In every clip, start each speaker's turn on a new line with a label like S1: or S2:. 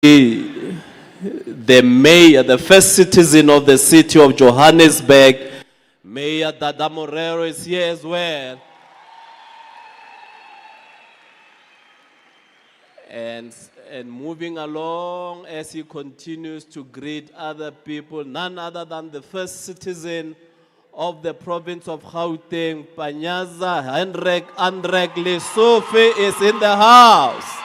S1: the mayor, the first citizen of the city of Johannesburg, Mayor Dada Morero is here as well. And moving along as he continues to greet other people, none other than the first citizen of the province of Gauteng, Panyaza Hendrik Andrek Lesofe is in the house.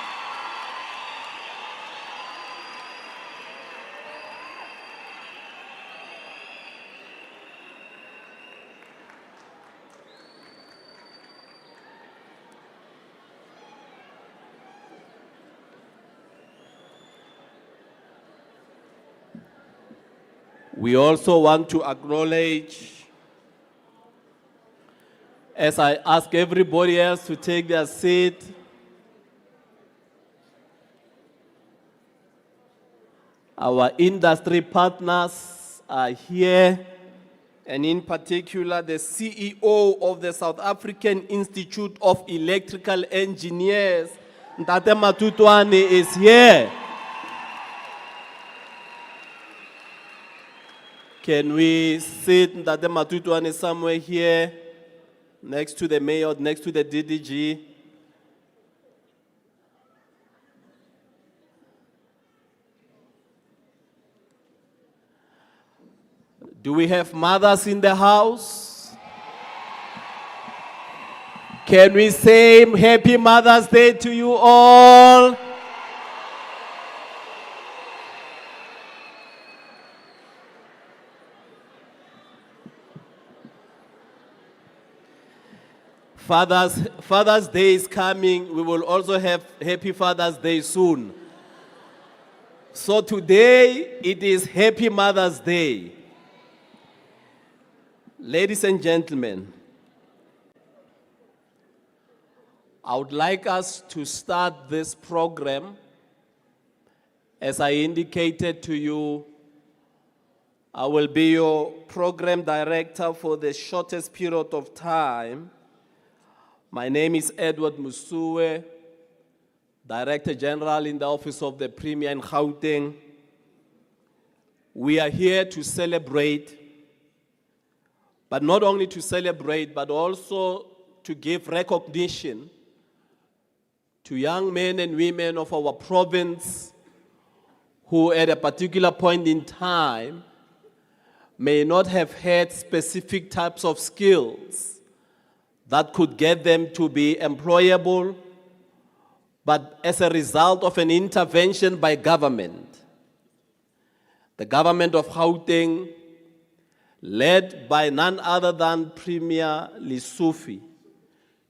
S1: We also want to acknowledge, as I ask everybody else to take their seat, our industry partners are here, and in particular the CEO of the South African Institute of Electrical Engineers, Ntate Matutwane, is here. Can we sit Ntate Matutwane somewhere here, next to the mayor, next to the DDG? Do we have mothers in the house? Can we say Happy Mother's Day to you all? Father's Day is coming. We will also have Happy Father's Day soon. So today, it is Happy Mother's Day. Ladies and gentlemen, I would like us to start this program. As I indicated to you, I will be your program director for the shortest period of time. My name is Edward Musue, Director General in the Office of the Premier in Gauteng. We are here to celebrate, but not only to celebrate, but also to give recognition to young men and women of our province who at a particular point in time may not have had specific types of skills that could get them to be employable, but as a result of an intervention by government, the government of Gauteng, led by none other than Premier Lesufi,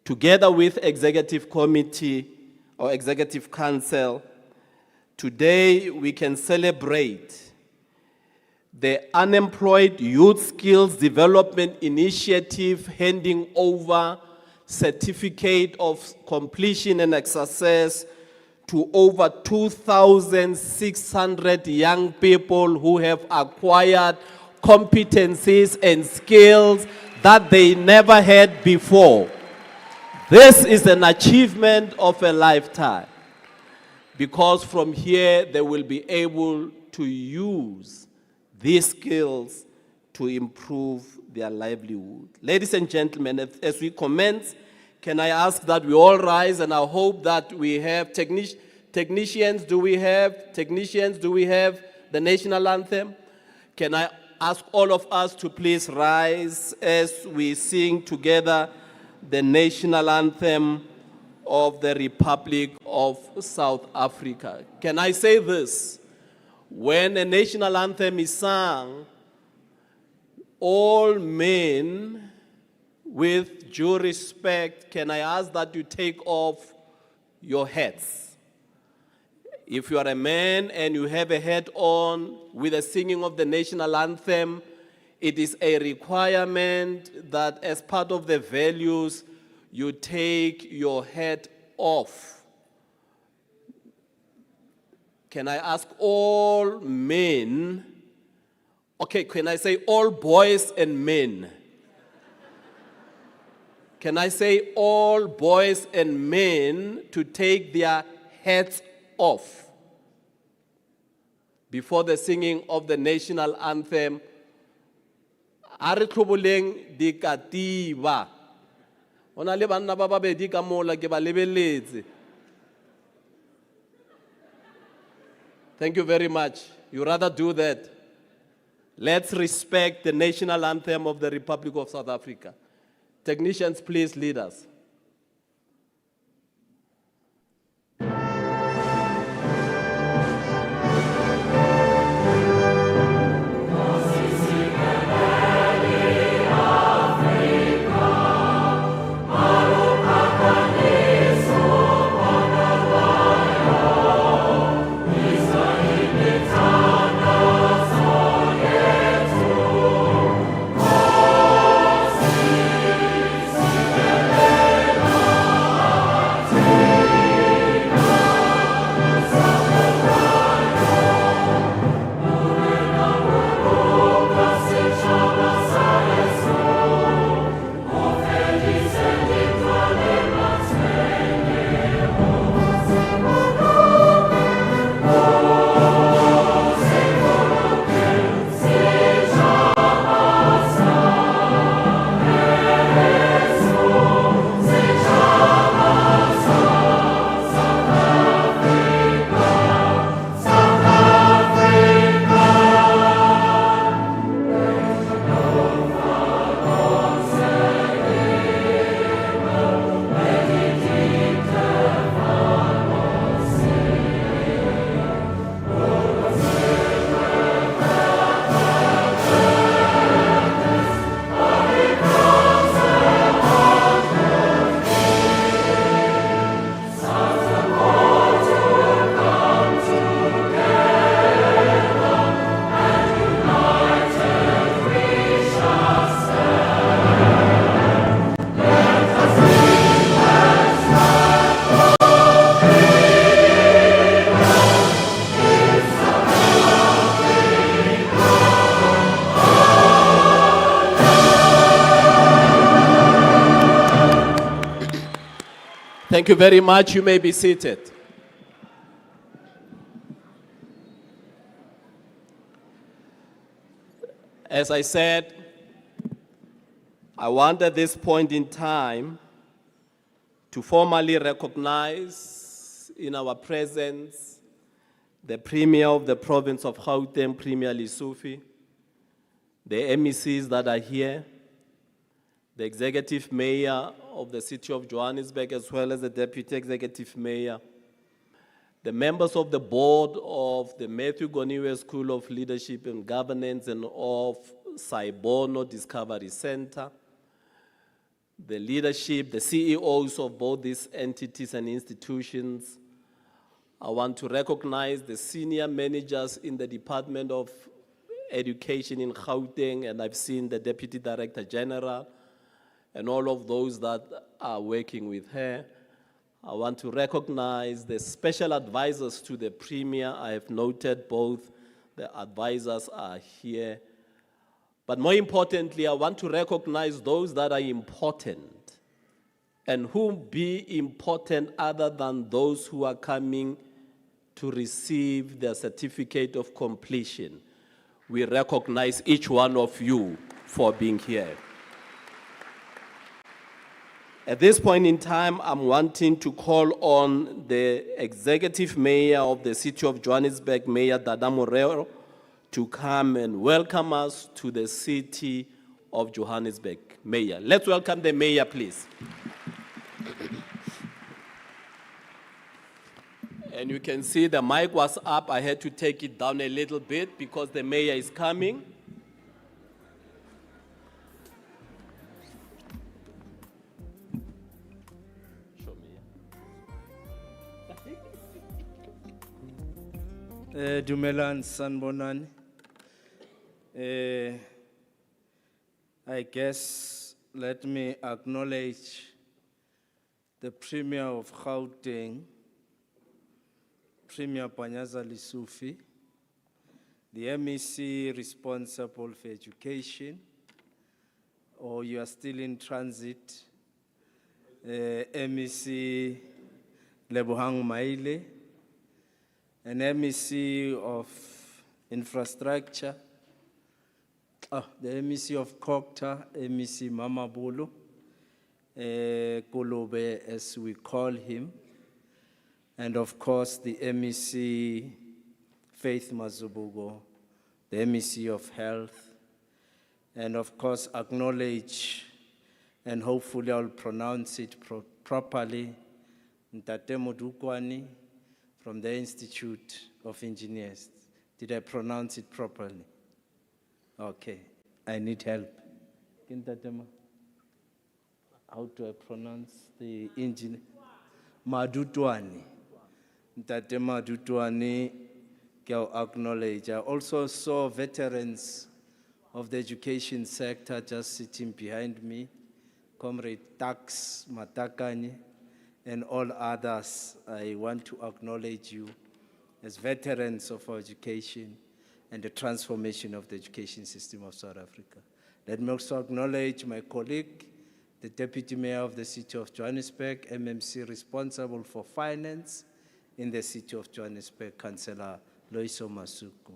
S1: together with Executive Committee or Executive Council, today we can celebrate the Unemployed Youth Skills Development Initiative handing over certificate of completion and success to over 2,600 young people who have acquired competencies and skills that they never had before. This is an achievement of a lifetime, because from here they will be able to use these skills to improve their livelihood. Ladies and gentlemen, as we commence, can I ask that we all rise, and I hope that we have technicians. Do we have the national anthem? Can I ask all of us to please rise as we sing together the national anthem of the Republic of South Africa? Can I say this? When a national anthem is sung, all men, with due respect, can I ask that you take off your hats? If you are a man and you have a hat on with the singing of the national anthem, it is a requirement that as part of the values, you take your hat off. Can I ask all men, okay, can I say all boys and men? Can I say all boys and men to take their hats off? before the singing of the national anthem, a re tlhoboleng dikatiba. Ho na le banna ba babedi ka mola ke ba lebeletse. Thank you very much. You rather do that. Let's respect the national anthem of the Republic of South Africa. Technicians, please lead us. Thank you very much. You may be seated. As I said, I want at this point in time to formally recognize in our presence the Premier of the province of Gauteng, Premier Lesufi, the MECs that are here, the Executive Mayor of the City of Johannesburg, as well as the Deputy Executive Mayor, the members of the board of the Matthew Goniwe School of Leadership and Governance and of Saibono Discovery Center, the leadership, the CEOs of both these entities and institutions. I want to recognize the senior managers in the Department of Education in Gauteng, and I've seen the Deputy Director General, and all of those that are working with her. I want to recognize the special advisors to the Premier. I have noted both the advisors are here. But more importantly, I want to recognize those that are important. And who be important other than those who are coming to receive their certificate of completion. We recognize each one of you for being here. At this point in time, I'm wanting to call on the Executive Mayor of the City of Johannesburg, Mayor Dada Morero, to come and welcome us to the City of Johannesburg. Mayor, let's welcome the Mayor, please. And you can see the mic was up. I had to take it down a little bit because the Mayor is coming.
S2: Dumelan Sanbonani. I guess let me acknowledge the Premier of Gauteng, Premier Panyaza Lesufi, the MEC responsible for education, or you are still in transit, MEC Lebohang Maile, an MEC of Infrastructure, the MEC of Kokta, MEC Mamabolo, Kolobe as we call him, and of course the MEC Faith Mazubugo, the MEC of Health, and of course acknowledge, and hopefully I'll pronounce it properly, Ntate Modukwani from the Institute of Engineers. Did I pronounce it properly? Okay, I need help. How do I pronounce the engineer? Madutwani. Ntate Madutwani, I acknowledge. I also saw veterans of the education sector just sitting behind me, Comrade Tax Matakani, and all others. I want to acknowledge you as veterans of our education and the transformation of the education system of South Africa. Let me also acknowledge my colleague, the Deputy Mayor of the City of Johannesburg, MMC responsible for finance in the City of Johannesburg, Councillor Loiso Masuku.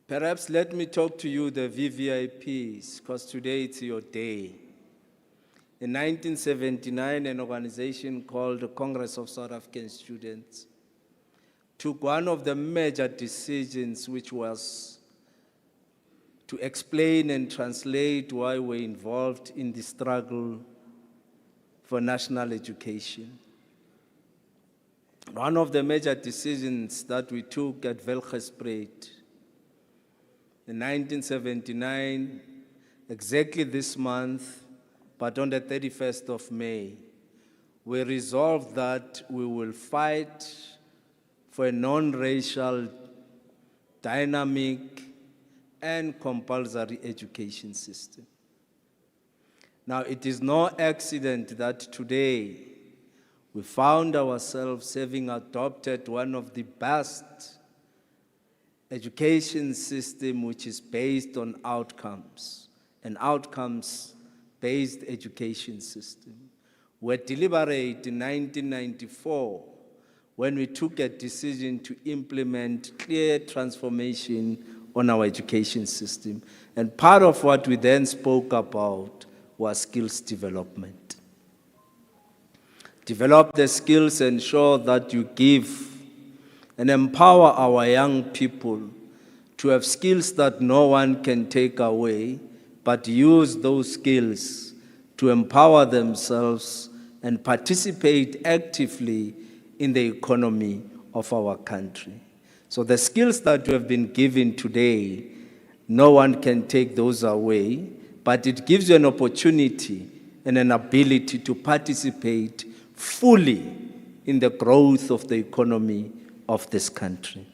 S2: Perhaps let me talk to you, the VVIPs, because today it's your day. In 1979, an organization called the Congress of South African Students took one of the major decisions, which was to explain and translate why we're involved in the struggle for national education. One of the major decisions that we took at Welgespreid in 1979, exactly this month, but on the 31st of May, we resolved that we will fight for a non-racial, dynamic, and compulsory education system. Now, it is no accident that today we found ourselves having adopted one of the best education system which is based on outcomes, an outcomes-based education system. We deliberate in 1994 when we took a decision to implement clear transformation on our education system. And part of what we then spoke about was skills development. Develop the skills, ensure that you give and empower our young people to have skills that no one can take away, but use those skills to empower themselves and participate actively in the economy of our country. So the skills that we have been given today, no one can take those away, but it gives you an opportunity and an ability to participate fully in the growth of the economy of this country.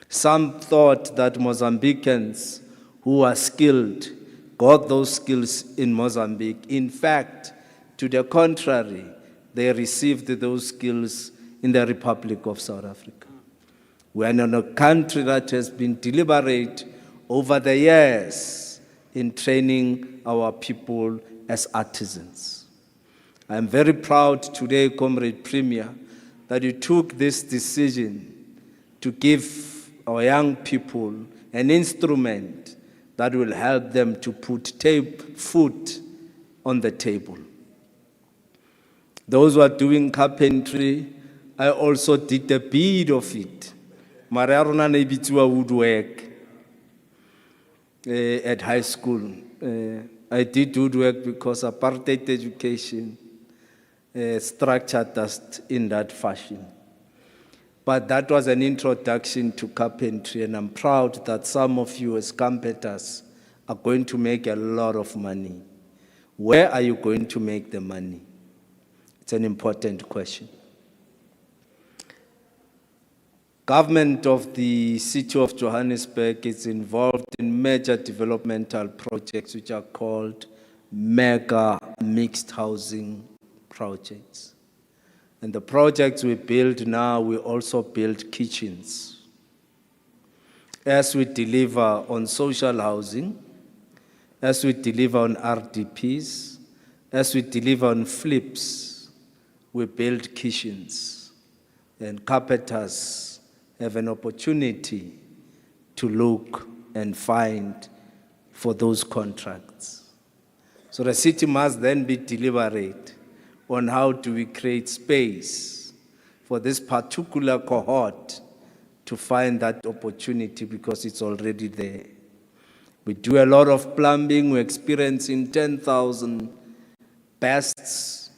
S2: Some thought that Mozambicans who are skilled got those skills in Mozambique. In fact, to the contrary, they received those skills in the Republic of South Africa. We are in a country that has been deliberate over the years in training our people as artisans. I am very proud today, Comrade Premier, that you took this decision to give our young people an instrument that will help them to put food on the table. Those who are doing carpentry, I also did a bit of it. Woodwork at high school. I did woodwork because apartheid education structured us in that fashion. But that was an introduction to carpentry, and I'm proud that some of you as carpenters are going to make a lot of money. Where are you going to make the money? It's an important question. Government of the City of Johannesburg is involved in major developmental projects which are called mega mixed housing projects. And the projects we build now, we also build kitchens. As we deliver on social housing, as we deliver on RDPs, as we deliver on flips, we build kitchens. And carpenters have an opportunity to look and find for those contracts. So the city must then be deliberate on how do we create space for this particular cohort to find that opportunity because it's already there. We do a lot of plumbing. We're experiencing 10,000 bursts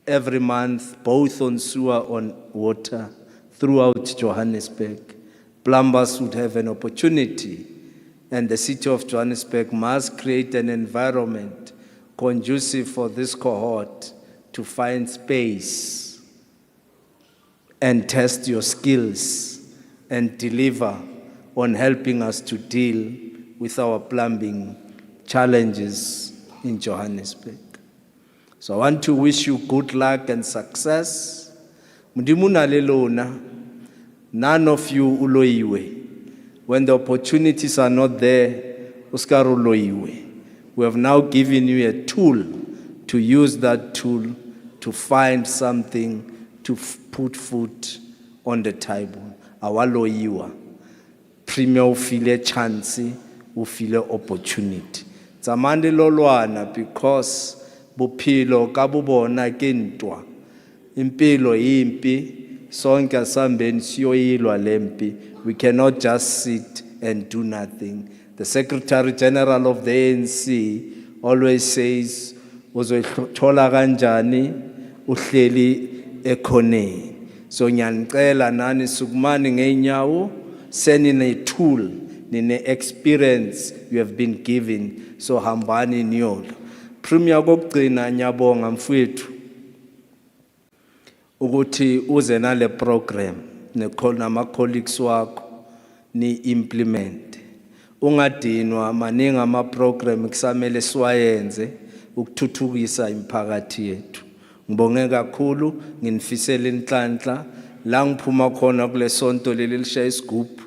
S2: every month, both on sewer, on water, throughout Johannesburg. Plumbers would have an opportunity, and the city of Johannesburg must create an environment conducive for this cohort to find space and test your skills and deliver on helping us to deal with our plumbing challenges in Johannesburg. So I want to wish you good luck and success. Mdimuna lelona, none of you uloiwe. When the opportunities are not there, Oscar uloiwe. We have now given you a tool to use that tool to find something to put food on the table. Awaloiwa. Premier ufile chance, ufile opportunity. Zamande lolwana because buphilo kabubona kentwa. Impilo impi, sonke asambeni siyoyilwa lempi. We cannot just sit and do nothing. The Secretary General of the ANC always says, "Uzothola kanjani uhleli ekhoneni." So ngiyanicela nani sukumani ngeenyawo, senine tool, nine experience you have been given. So hambani niyolo. Premier kokugcina nyabonga mfowethu ukuthi uze nale program nama colleagues wakho ni implement. Ungadinwa maningi ama program kusamele siwayenze ukuthuthukisa imphakathi yethu. Ngibonge kakhulu, nginifisela inhlanhla la ngiphuma khona kule sonto leli lishaya isigubhu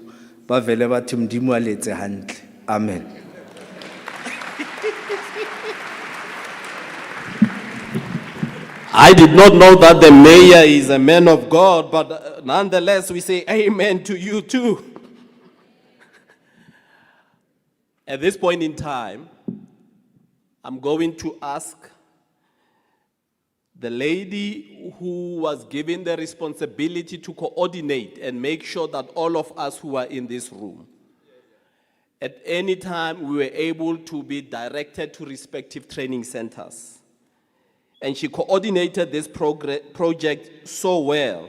S2: bavele bathi Mdimu alethe handle. Amen.
S1: I did not know that the mayor is a man of God, but nonetheless we say amen to you too. At this point in time, I'm going to ask the lady who was given the responsibility to coordinate and make sure that all of us who are in this room, at any time we were able to be directed to respective training centers. And she coordinated this project so well.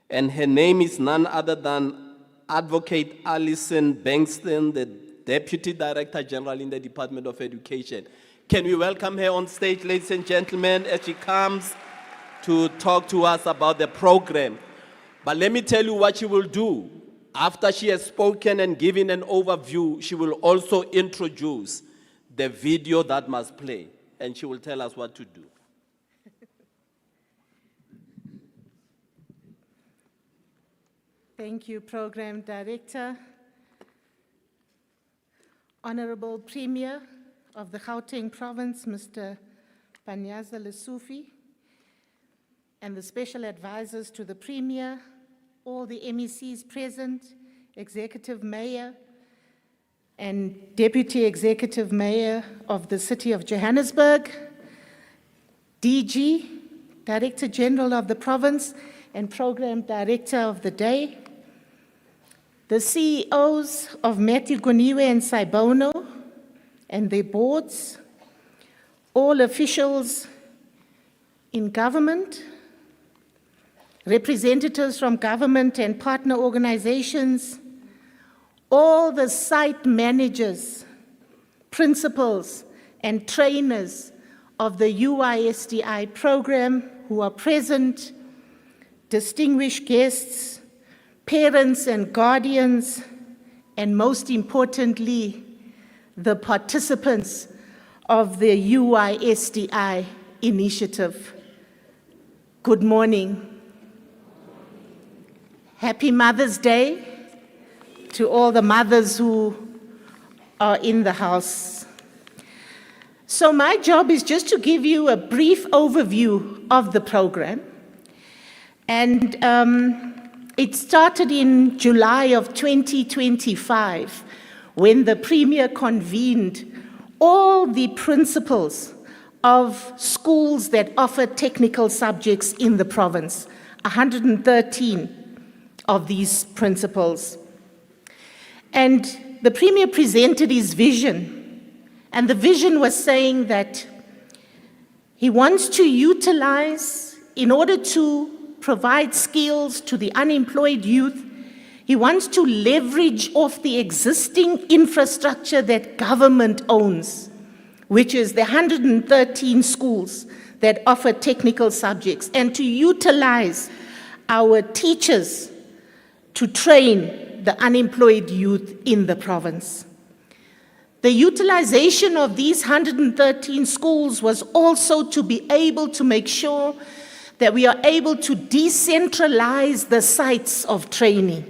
S1: And her name is none other than Advocate Alison Bankston, the Deputy Director General in the Department of Education. Can we welcome her on stage, ladies and gentlemen, as she comes to talk to us about the program. But let me tell you what she will do. After she has spoken and given an overview, she will also introduce the video that must play, and she will tell us what to do.
S3: Thank you, Program Director. Honorable Premier of the Gauteng Province, Mr. Panyaza Lesufi, and the special advisors to the Premier, all the MECs present, Executive Mayor and Deputy Executive Mayor of the City of Johannesburg, DG, Director General of the Province and Program Director of the Day, the CEOs of Matthew Goniwe and Saibono and their boards, all officials in government, representatives from government and partner organizations, all the site managers, principals, and trainers of the UISDI program who are present, distinguished guests, parents and guardians, and most importantly, the participants of the UISDI initiative. Good morning. Happy Mother's Day to all the mothers who are in the house. So my job is just to give you a brief overview of the program. And It started in July of 2025 when the Premier convened all the principals of schools that offer technical subjects in the province, 113 of these principals. And the Premier presented his vision, and the vision was saying that he wants to utilize, in order to provide skills to the unemployed youth, he wants to leverage off the existing infrastructure that government owns, which is the 113 schools that offer technical subjects, and to utilize our teachers to train the unemployed youth in the province. The utilization of these 113 schools was also to be able to make sure that we are able to decentralize the sites of training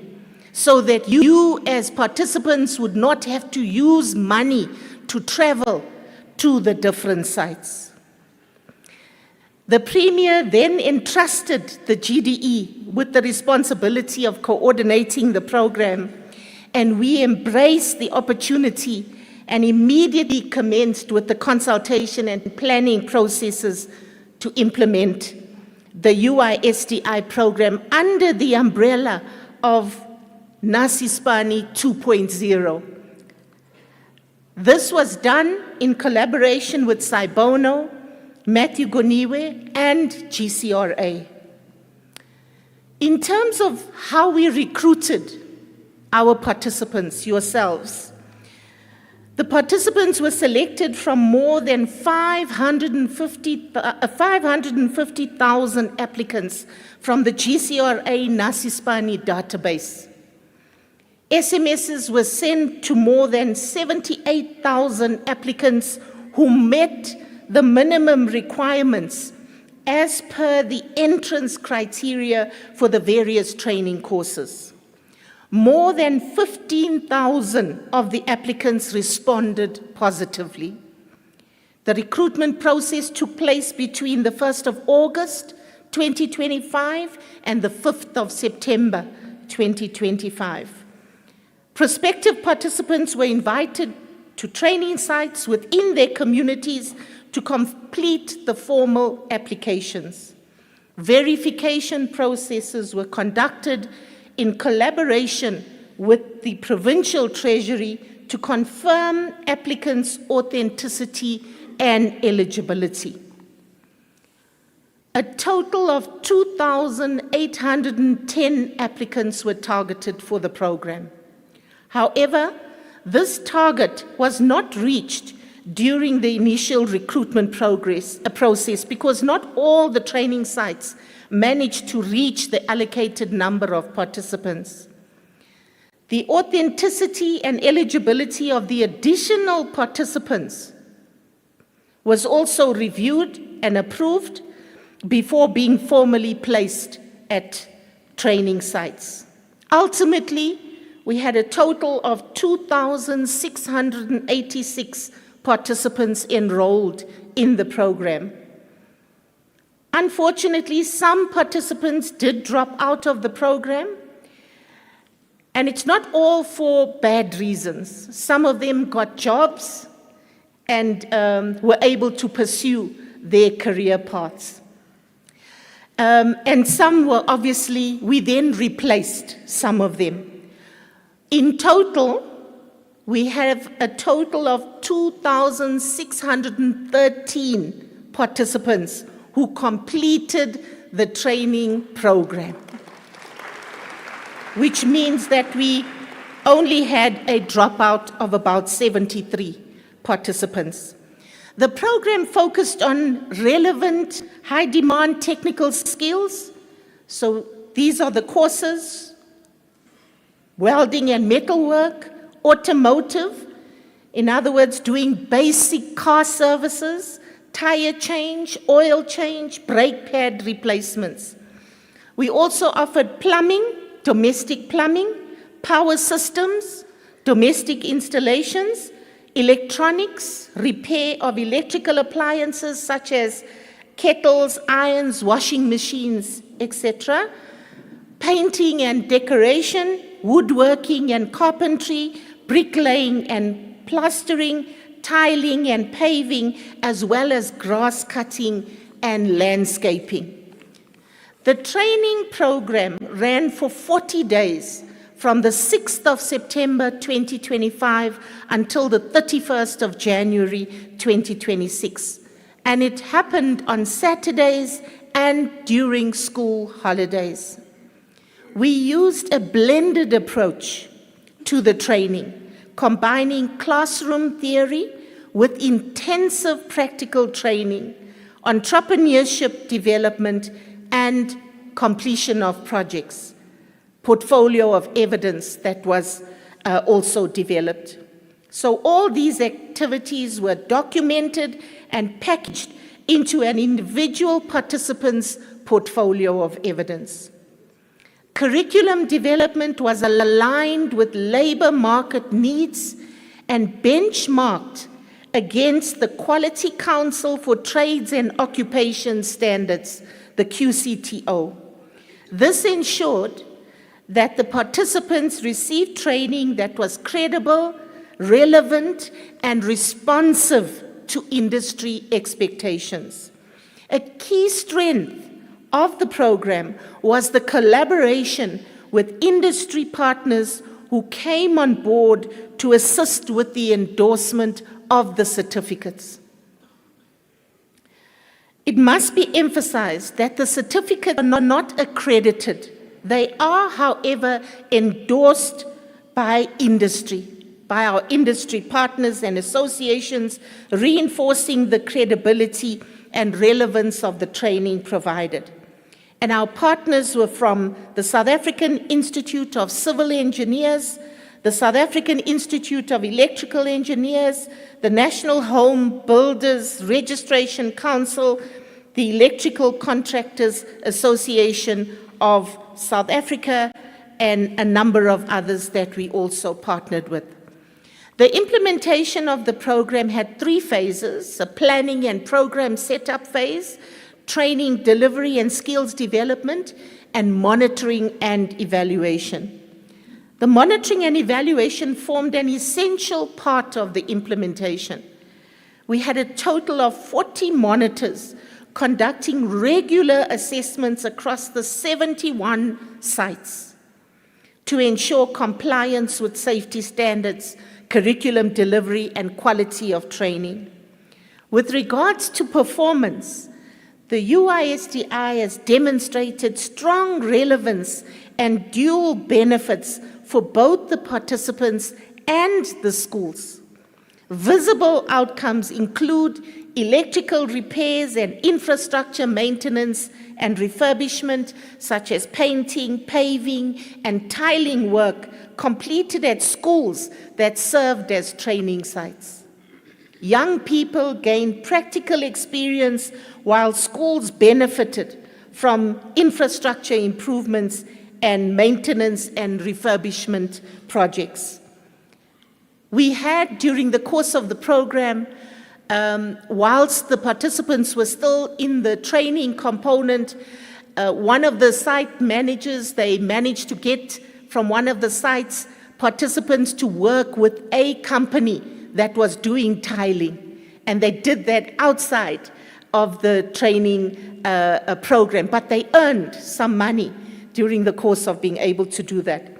S3: so that you as participants would not have to use money to travel to the different sites. The Premier then entrusted the GDE with the responsibility of coordinating the program, and we embraced the opportunity and immediately commenced with the consultation and planning processes to implement the UISDI program under the umbrella of Nasispani 2.0. This was done in collaboration with Saibono, Matthew Goniwe, and GCRA. In terms of how we recruited our participants, yourselves, the participants were selected from more than 550,000 applicants from the GCRA Nasispani database. SMSs were sent to more than 78,000 applicants who met the minimum requirements as per the entrance criteria for the various training courses. More than 15,000 of the applicants responded positively. The recruitment process took place between the 1st of August 2025 and the 5th of September 2025. Prospective participants were invited to training sites within their communities to complete the formal applications. Verification processes were conducted in collaboration with the Provincial Treasury to confirm applicants' authenticity and eligibility. A total of 2,810 applicants were targeted for the program. However, this target was not reached during the initial recruitment process because not all the training sites managed to reach the allocated number of participants. The authenticity and eligibility of the additional participants was also reviewed and approved before being formally placed at training sites. Ultimately, we had a total of 2,686 participants enrolled in the program. Unfortunately, some participants did drop out of the program, and it's not all for bad reasons. Some of them got jobs and were able to pursue their career paths. And some were obviously, we then replaced some of them. In total, we have a total of 2,613 participants who completed the training program, which means that we only had a dropout of about 73 participants. The program focused on relevant, high-demand technical skills. So these are the courses: welding and metalwork, automotive, in other words, doing basic car services, tire change, oil change, brake pad replacements. We also offered plumbing, domestic plumbing, power systems, domestic installations, electronics, repair of electrical appliances such as kettles, irons, washing machines, etc. painting and decoration, woodworking and carpentry, bricklaying and plastering, tiling and paving, as well as grass cutting and landscaping. The training program ran for 40 days from the 6th of September 2025 until the 31st of January 2026. And it happened on Saturdays and during school holidays. We used a blended approach to the training, combining classroom theory with intensive practical training, entrepreneurship development, and completion of projects. Portfolio of evidence that was also developed. So all these activities were documented and packaged into an individual participant's portfolio of evidence. Curriculum development was aligned with labor market needs and benchmarked against the Quality Council for Trades and Occupation Standards, the QCTO. This ensured that the participants received training that was credible, relevant, and responsive to industry expectations. A key strength of the program was the collaboration with industry partners who came on board to assist with the endorsement of the certificates. It must be emphasized that the certificates are not accredited. They are, however, endorsed by industry, by our industry partners and associations, reinforcing the credibility and relevance of the training provided. And our partners were from the South African Institute of Civil Engineers, the South African Institute of Electrical Engineers, the National Home Builders Registration Council, the Electrical Contractors Association of South Africa, and a number of others that we also partnered with. The implementation of the program had 3 phases: a planning and program setup phase, training, delivery, and skills development, and monitoring and evaluation. The monitoring and evaluation formed an essential part of the implementation. We had a total of 40 monitors conducting regular assessments across the 71 sites to ensure compliance with safety standards, curriculum delivery, and quality of training. With regards to performance, the UISDI has demonstrated strong relevance and dual benefits for both the participants and the schools. Visible outcomes include electrical repairs and infrastructure maintenance and refurbishment, such as painting, paving, and tiling work completed at schools that served as training sites. Young people gained practical experience while schools benefited from infrastructure improvements and maintenance and refurbishment projects. We had, during the course of the program, whilst the participants were still in the training component, one of the site managers, they managed to get from one of the sites participants to work with a company that was doing tiling. And they did that outside of the training program, but they earned some money during the course of being able to do that.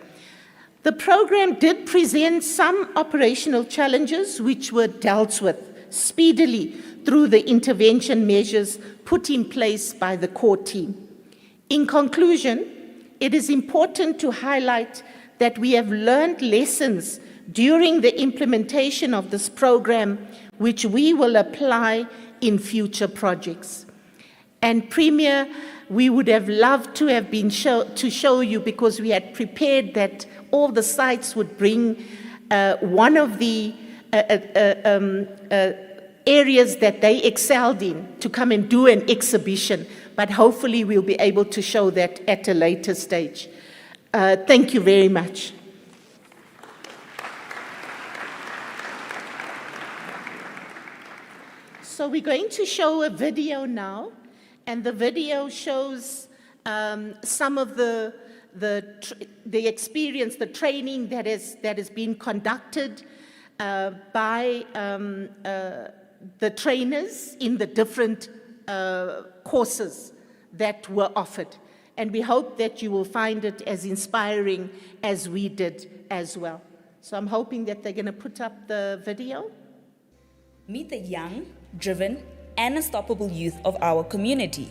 S3: The program did present some operational challenges which were dealt with speedily through the intervention measures put in place by the core team. In conclusion, it is important to highlight that we have learned lessons during the implementation of this program, which we will apply in future projects. And Premier, we would have loved to have been to show you, because we had prepared that all the sites would bring one of the areas that they excelled in to come and do an exhibition, but hopefully we'll be able to show that at a later stage. Thank you very much. So we're going to show a video now, and the video shows some of the the experience, the training that is being conducted by the trainers in the different courses that were offered. And we hope that you will find it as inspiring as we did as well. So I'm hoping that they're going to put up the video.
S4: Meet the young, driven, and unstoppable youth of our community.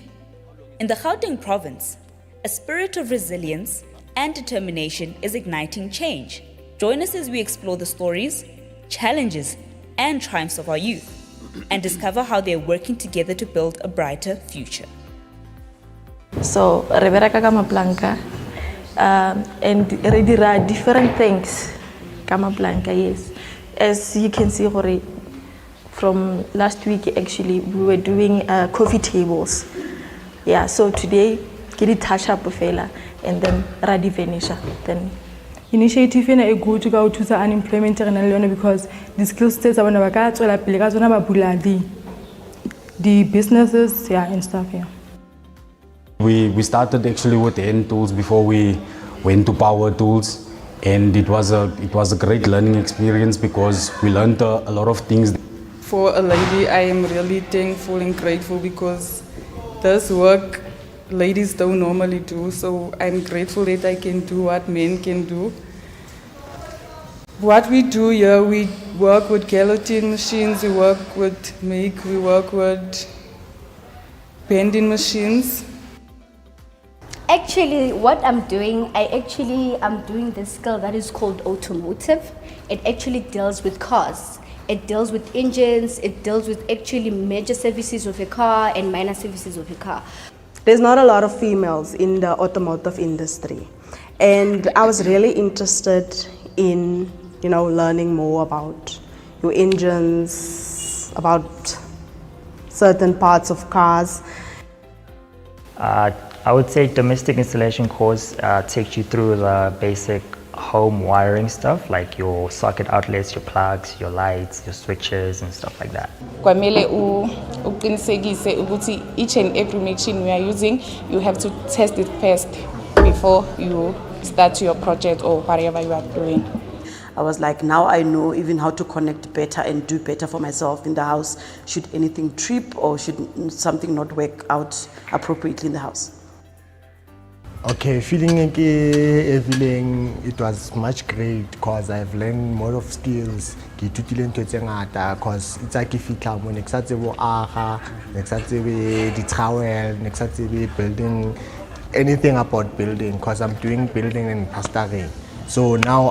S4: In the Gauteng province, a spirit of resilience and determination is igniting change. Join us as we explore the stories, challenges, and triumphs of our youth and discover how they're working together to build a brighter future.
S5: So, re bereka ka maplanka, and re dira different things ka maplanka, yes. As you can see, from last week, actually, we were doing coffee tables. Yeah, so today, get it touch up fela, and then ready finish. Then
S6: initiative ena e good ka o thusa unemployment re na le yone because the skill sets ba bona ba ka tswela pele ka tsona ba bula the businesses, yeah, and stuff, yeah.
S7: We started actually with hand tools before we went to power tools, and it was a great learning experience because we learned a lot of things.
S8: For a lady, I am really thankful and grateful because this work ladies don't normally do, so I'm grateful that I can do what men can do. What we do here, we work with guillotine machines, we work with we work with bending machines.
S9: Actually, what I'm doing, I'm doing this skill that is called automotive. It actually deals with cars. It deals with engines, it deals with actually major services of a car and minor services of a car.
S10: There's not a lot of females in the automotive industry. And I was really interested in, learning more about your engines, about certain parts of cars.
S11: I would say domestic installation course takes you through the basic home wiring stuff, like your socket outlets, your plugs, your lights, your switches, and stuff like that.
S8: Kwamele uqinisekise ukuthi each and every machine we are using, you have to test it first before you start your project or whatever you are doing.
S12: I was like, now I know even how to connect better and do better for myself in the house, should anything trip or should something not work out appropriately in the house.
S13: Okay, feeling it was much great because I've learned more of skills. Because it's like if you come next building anything about building because I'm doing building and plastering. So now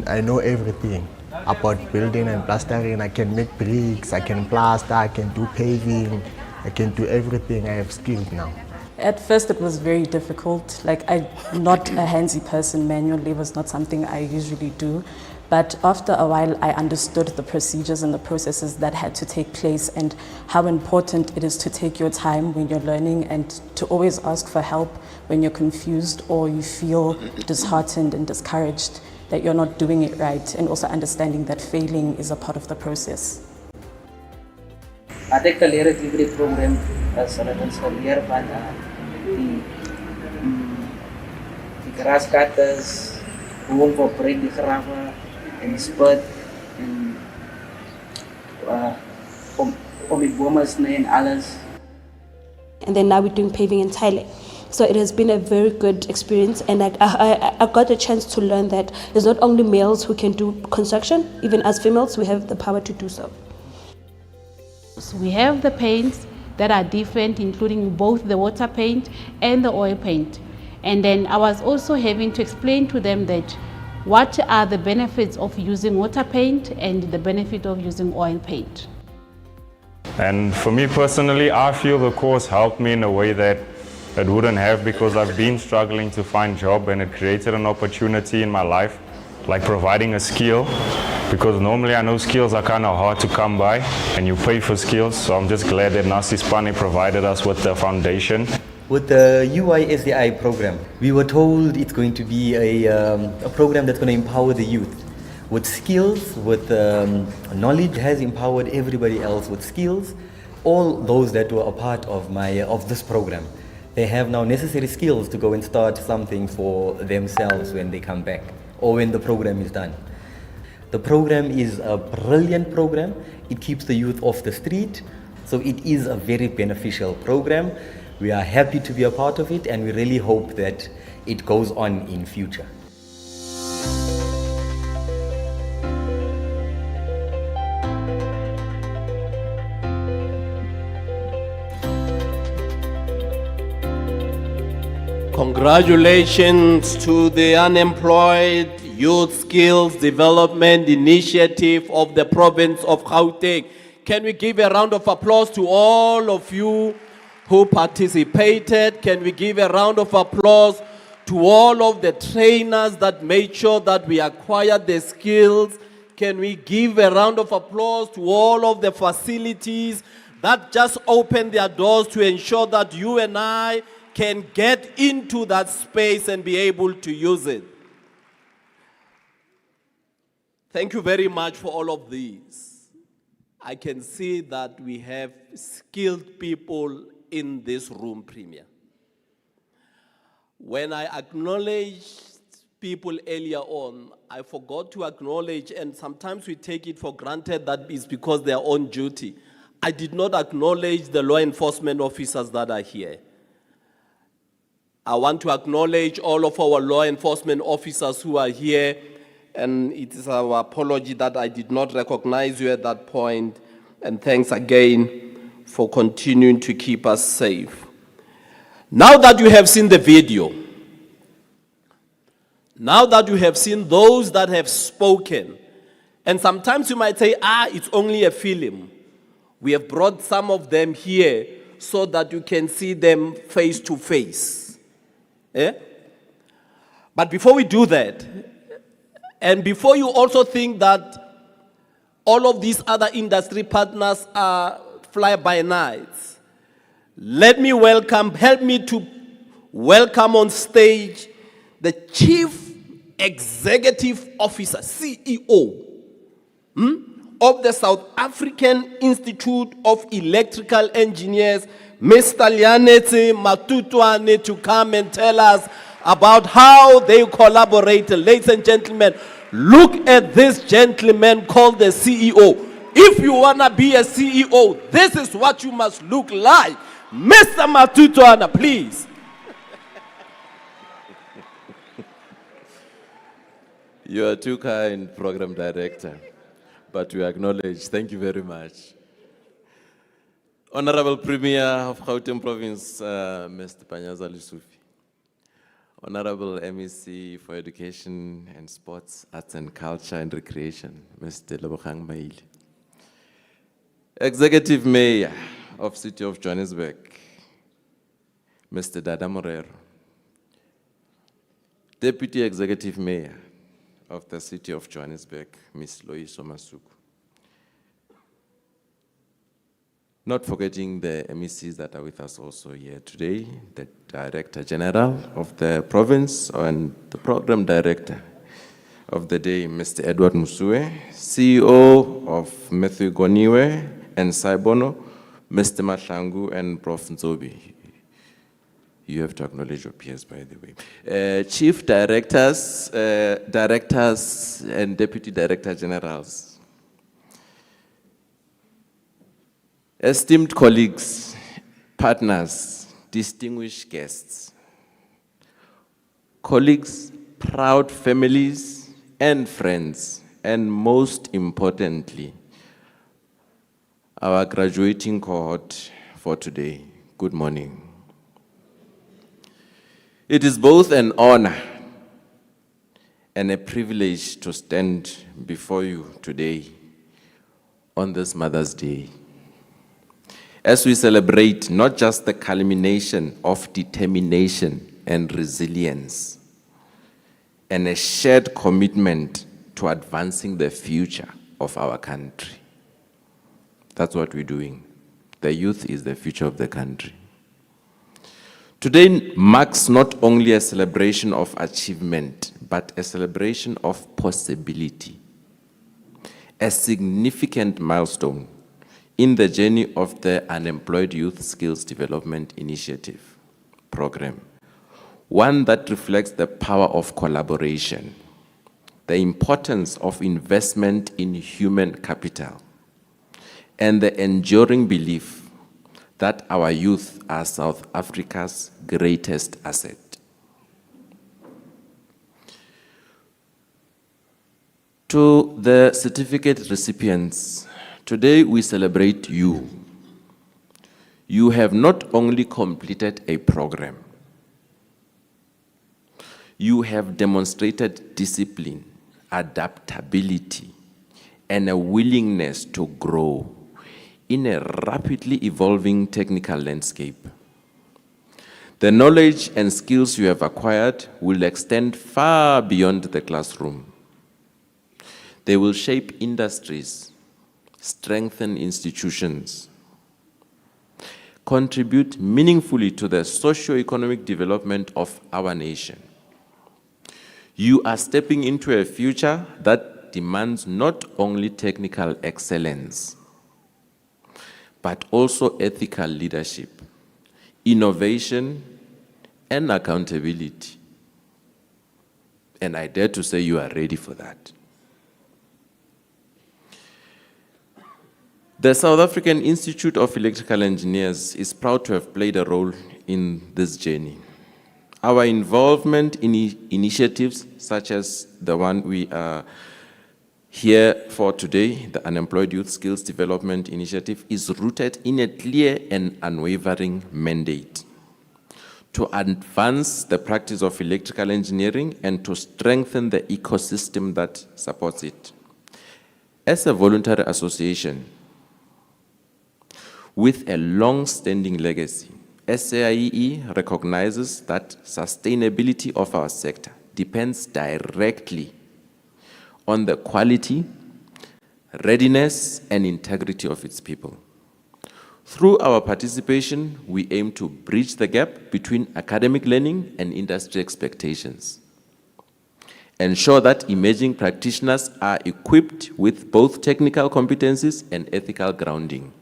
S13: I know everything about building and plastering. I can make bricks, I can plaster, I can do paving, I can do everything. I have skills now.
S14: At first it was very difficult. Like, I'm not a handsy person. Manual labor is not something I usually do. But after a while, I understood the procedures and the processes that had to take place and how important it is to take your time when you're learning and to always ask for help when you're confused or you feel disheartened and discouraged that you're not doing it right, and also understanding that failing is a part of the process.
S15: I think the leer delivery program as relevant for leer van die grass cutters, gewoon voor breed die graven en spud en om die bomen snijden en alles.
S16: And then now we're doing paving in Thailand. So it has been a very good experience, and I got a chance to learn that there's not only males who can do construction, even as females we have the power to do so.
S17: So we have the paints that are different, including both the water paint and the oil paint. And then I was also having to explain to them that what are the benefits of using water paint and the benefit of using oil paint.
S18: And for me personally, I feel the course helped me in a way that it wouldn't have, because I've been struggling to find a job, and it created an opportunity in my life, like providing a skill, because normally I know skills are kind of hard to come by and you pay for skills. So I'm just glad that Nasi Spani provided us with the foundation.
S19: With the UISDI program, we were told it's going to be a program that's going to empower the youth with skills, with knowledge, has empowered everybody else with skills, all those that were a part of this program. they have now necessary skills to go and start something for themselves when they come back or when the program is done. The program is a brilliant program. It keeps the youth off the street, so it is a very beneficial program. We are happy to be a part of it, and we really hope that it goes on in future.
S1: Congratulations to the Unemployed Youth Skills Development Initiative of the province of Gauteng. Can we give a round of applause to all of you who participated? Can we give a round of applause to all of the trainers that made sure that we acquired the skills? Can we give a round of applause to all of the facilities that just opened their doors to ensure that you and I can get into that space and be able to use it? Thank you very much for all of these. I can see that we have skilled people in this room, Premier. When I acknowledged people earlier on, I forgot to acknowledge, and sometimes we take it for granted that it's because they are on duty. I did not acknowledge the law enforcement officers that are here. I want to acknowledge all of our law enforcement officers who are here, and it is our apology that I did not recognize you at that point, and thanks again for continuing to keep us safe. Now that you have seen the video, now that you have seen those that have spoken, and sometimes you might say, it's only a film. We have brought some of them here so that you can see them face to face. But before we do that, and before you also think that all of these other industry partners are fly-by-nights, help me to welcome on stage the Chief Executive Officer, CEO, of the South African Institute of Electrical Engineers, Mr. Lianetse Matutwane, to come and tell us about how they collaborate. Ladies and gentlemen, look at this gentleman called the CEO. If you want to be a CEO, this is what you must look like. Mr. Matutwane, please.
S20: You are too kind, Program Director, but we acknowledge. Thank you very much. Honorable Premier of Gauteng Province, Mr. Panyaza Lesufi. Honorable MEC for Education and Sports, Arts and Culture and Recreation, Mr. Lebogang Maili. Executive Mayor of City of Johannesburg, Mr. Dada Morero. Deputy Executive Mayor of the City of Johannesburg, Ms. Loyiso Masuku. Not forgetting the MECs that are with us also here today, the Director General of the province and the Program Director of the day, Mr. Edward Musue, CEO of Matthew Goniwe and Saibono, Mr. Mahlangu and Prof. Nzobi. You have to acknowledge your peers, by the way. Chief Directors, Directors and Deputy Director Generals. Esteemed colleagues, partners, distinguished guests, colleagues, proud families and friends, and most importantly, our graduating cohort for today, good morning. It is both an honor and a privilege to stand before you today on this Mother's Day, as we celebrate not just the culmination of determination and resilience, and a shared commitment to advancing the future of our country. That's what we're doing. The youth is the future of the country. Today marks not only a celebration of achievement, but a celebration of possibility, a significant milestone in the journey of the Unemployed Youth Skills Development Initiative. program, one that reflects the power of collaboration, the importance of investment in human capital, and the enduring belief that our youth are South Africa's greatest asset. To the certificate recipients, today we celebrate you. You have not only completed a program, you have demonstrated discipline, adaptability, and a willingness to grow in a rapidly evolving technical landscape. The knowledge and skills you have acquired will extend far beyond the classroom. They will shape industries, strengthen institutions, contribute meaningfully to the socio-economic development of our nation. You are stepping into a future that demands not only technical excellence, but also ethical leadership, innovation, and accountability. And I dare to say you are ready for that. The South African Institute of Electrical Engineers is proud to have played a role in this journey. Our involvement in initiatives such as the one we are here for today, the Unemployed Youth Skills Development Initiative, is rooted in a clear and unwavering mandate to advance the practice of electrical engineering and to strengthen the ecosystem that supports it. As a voluntary association, with a long-standing legacy, SAIE recognizes that sustainability of our sector depends directly on the quality, readiness, and integrity of its people. Through our participation, we aim to bridge the gap between academic learning and industry expectations, ensure that emerging practitioners are equipped with both technical competencies and ethical grounding,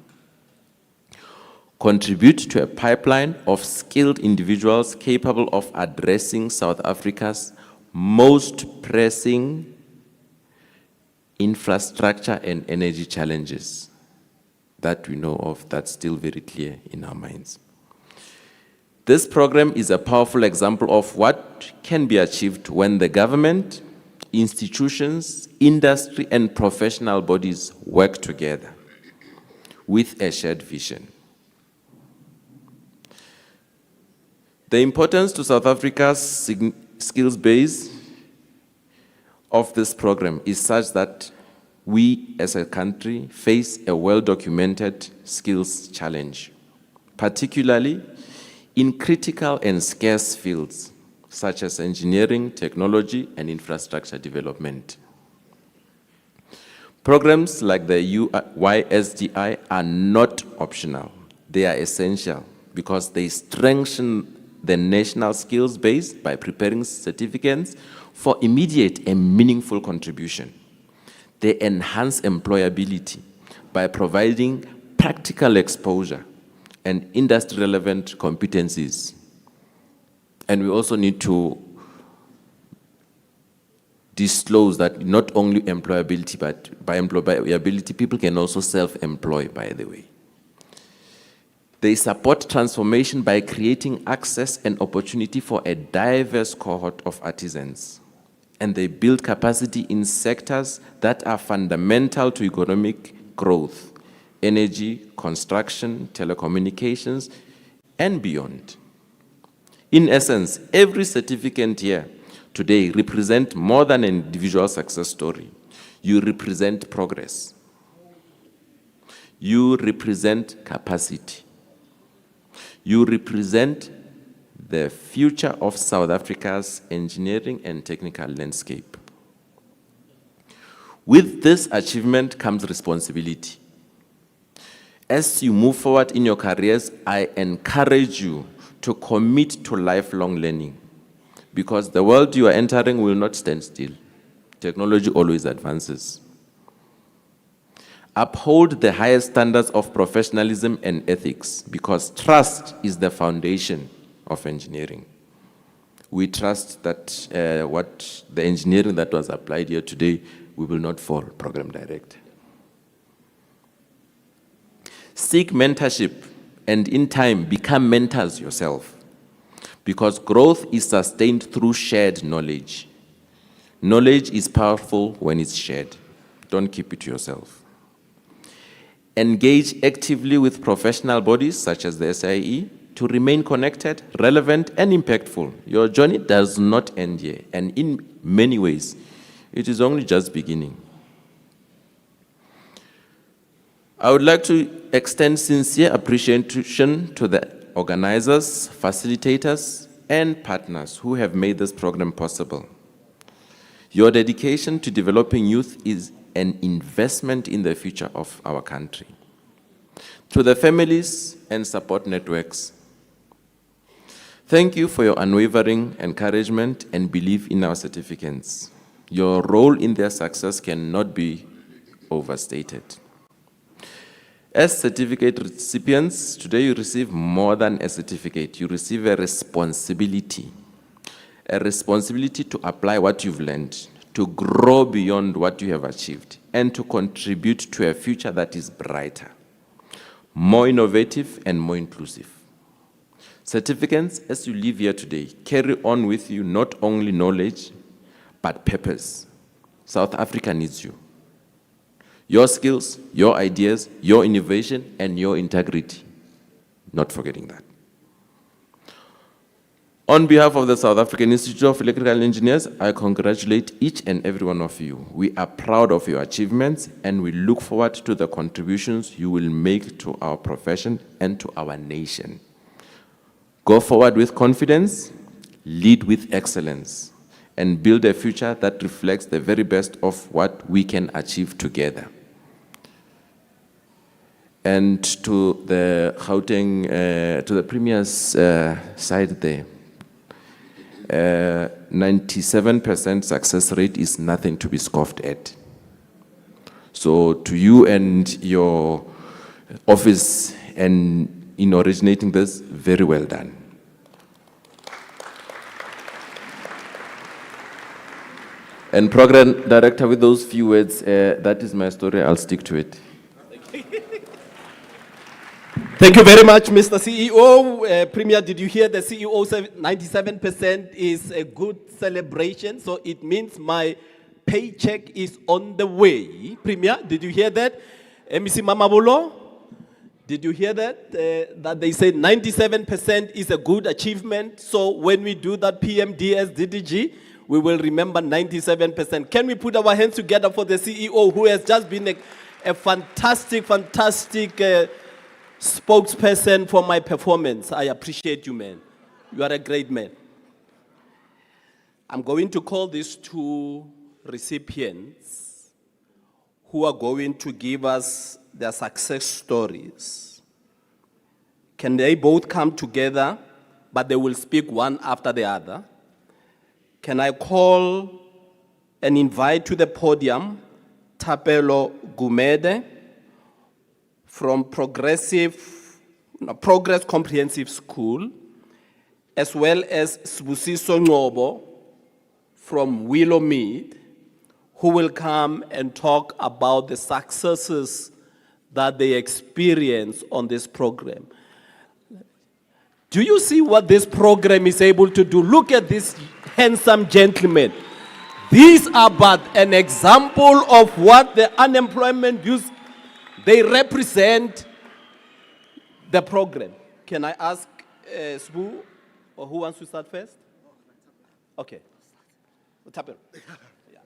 S20: contribute to a pipeline of skilled individuals capable of addressing South Africa's most pressing infrastructure and energy challenges that we know of, that's still very clear in our minds. This program is a powerful example of what can be achieved when the government, institutions, industry, and professional bodies work together with a shared vision. The importance to South Africa's skills base of this program is such that we as a country face a well-documented skills challenge, particularly in critical and scarce fields such as engineering, technology, and infrastructure development. Programs like the YSDI are not optional. They are essential because they strengthen the national skills base by preparing certificates for immediate and meaningful contribution. They enhance employability by providing practical exposure and industry-relevant competencies. And we also need to disclose that not only employability, but by employability, people can also self-employ, by the way. They support transformation by creating access and opportunity for a diverse cohort of artisans. And they build capacity in sectors that are fundamental to economic growth: energy, construction, telecommunications, and beyond. In essence, every certificate here today represents more than an individual success story. You represent progress. You represent capacity. You represent the future of South Africa's engineering and technical landscape. With this achievement comes responsibility. As you move forward in your careers, I encourage you to commit to lifelong learning, because the world you are entering will not stand still. Technology always advances. Uphold the highest standards of professionalism and ethics, because trust is the foundation of engineering. We trust that what the engineering that was applied here today, we will not fall, Program Director. Seek mentorship and in time become mentors yourself, because growth is sustained through shared knowledge. Knowledge is powerful when it's shared. Don't keep it to yourself. Engage actively with professional bodies such as the SIE to remain connected, relevant, and impactful. Your journey does not end here, and in many ways, it is only just beginning. I would like to extend sincere appreciation to the organizers, facilitators, and partners who have made this program possible. Your dedication to developing youth is an investment in the future of our country. To the families and support networks, thank you for your unwavering encouragement and belief in our certificates. Your role in their success cannot be overstated. As certificate recipients, today you receive more than a certificate. You receive a responsibility to apply what you've learned, to grow beyond what you have achieved, and to contribute to a future that is brighter, more innovative, and more inclusive. Certificates, as you leave here today, carry on with you not only knowledge, but purpose. South Africa needs you. Your skills, your ideas, your innovation, and your integrity. Not forgetting that. On behalf of the South African Institute of Electrical Engineers, I congratulate each and every one of you. We are proud of your achievements, and we look forward to the contributions you will make to our profession and to our nation. Go forward with confidence, lead with excellence, and build a future that reflects the very best of what we can achieve together. And to the Gauteng, to the Premier's side there, 97% success rate is nothing to be scoffed at. So to you and your office and in originating this, very well done. And Program Director, with those few words, that is my story, I'll stick to it.
S1: Thank you very much, Mr. CEO. Premier, did you hear the CEO said 97% is a good celebration? So it means my paycheck is on the way. Premier, did you hear that? MEC Mamabolo, did you hear that? That they said 97% is a good achievement. So when we do that PMDS DDG, we will remember 97%. Can we put our hands together for the CEO who has just been a fantastic spokesperson for my performance. I appreciate you, man. You are a great man. I'm going to call these two recipients who are going to give us their success stories. Can they both come together, but they will speak one after the other? Can I call and invite to the podium Thapelo Gumede from Progress Comprehensive School, as well as Sbusiso Ngobo from Willow Mead, who will come and talk about the successes that they experience on this program. Do you see what this program is able to do? Look at this handsome gentleman. These are but an example of what the unemployment youth, they represent the program. Can I ask Sbu, or who wants to start first? Okay. Tapel. Yeah.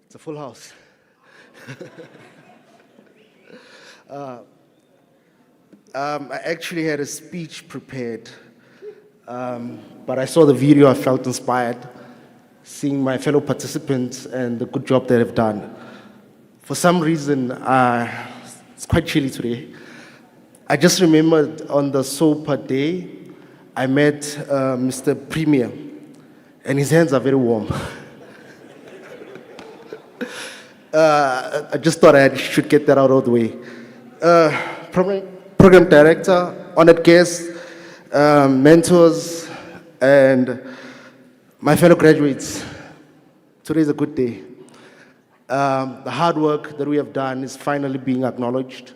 S21: It's a full house. I actually had a speech prepared, but I saw the video, I felt inspired, seeing my fellow participants and the good job they have done. For some reason, it's quite chilly today. I just remembered on the SOPA day, I met Mr. Premier, and his hands are very warm. I just thought I should get that out of the way. Program Director, honored guests, mentors, and my fellow graduates. Today is a good day. The hard work that we have done is finally being acknowledged.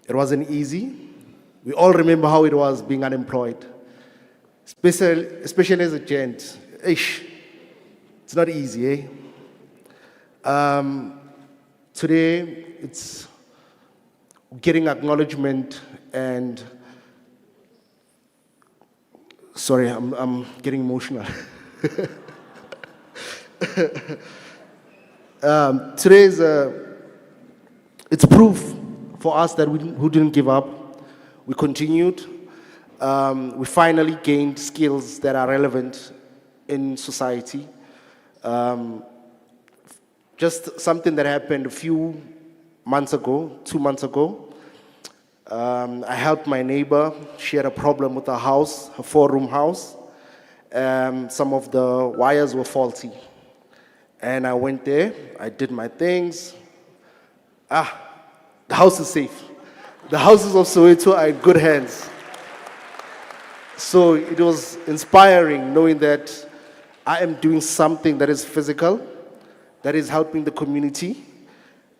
S21: It wasn't easy. We all remember how it was being unemployed, especially as a gent. It's not easy, Today, it's getting acknowledgement and, sorry, I'm getting emotional. Today is it's proof for us that who didn't give up. We continued. We finally gained skills that are relevant in society. Just something that happened a few months ago, 2 months ago. I helped my neighbor. She had a problem with her house, her 4-room house. Some of the wires were faulty. And I went there, I did my things. The house is safe. The houses of Soweto are in good hands. So it was inspiring knowing that I am doing something that is physical, that is helping the community,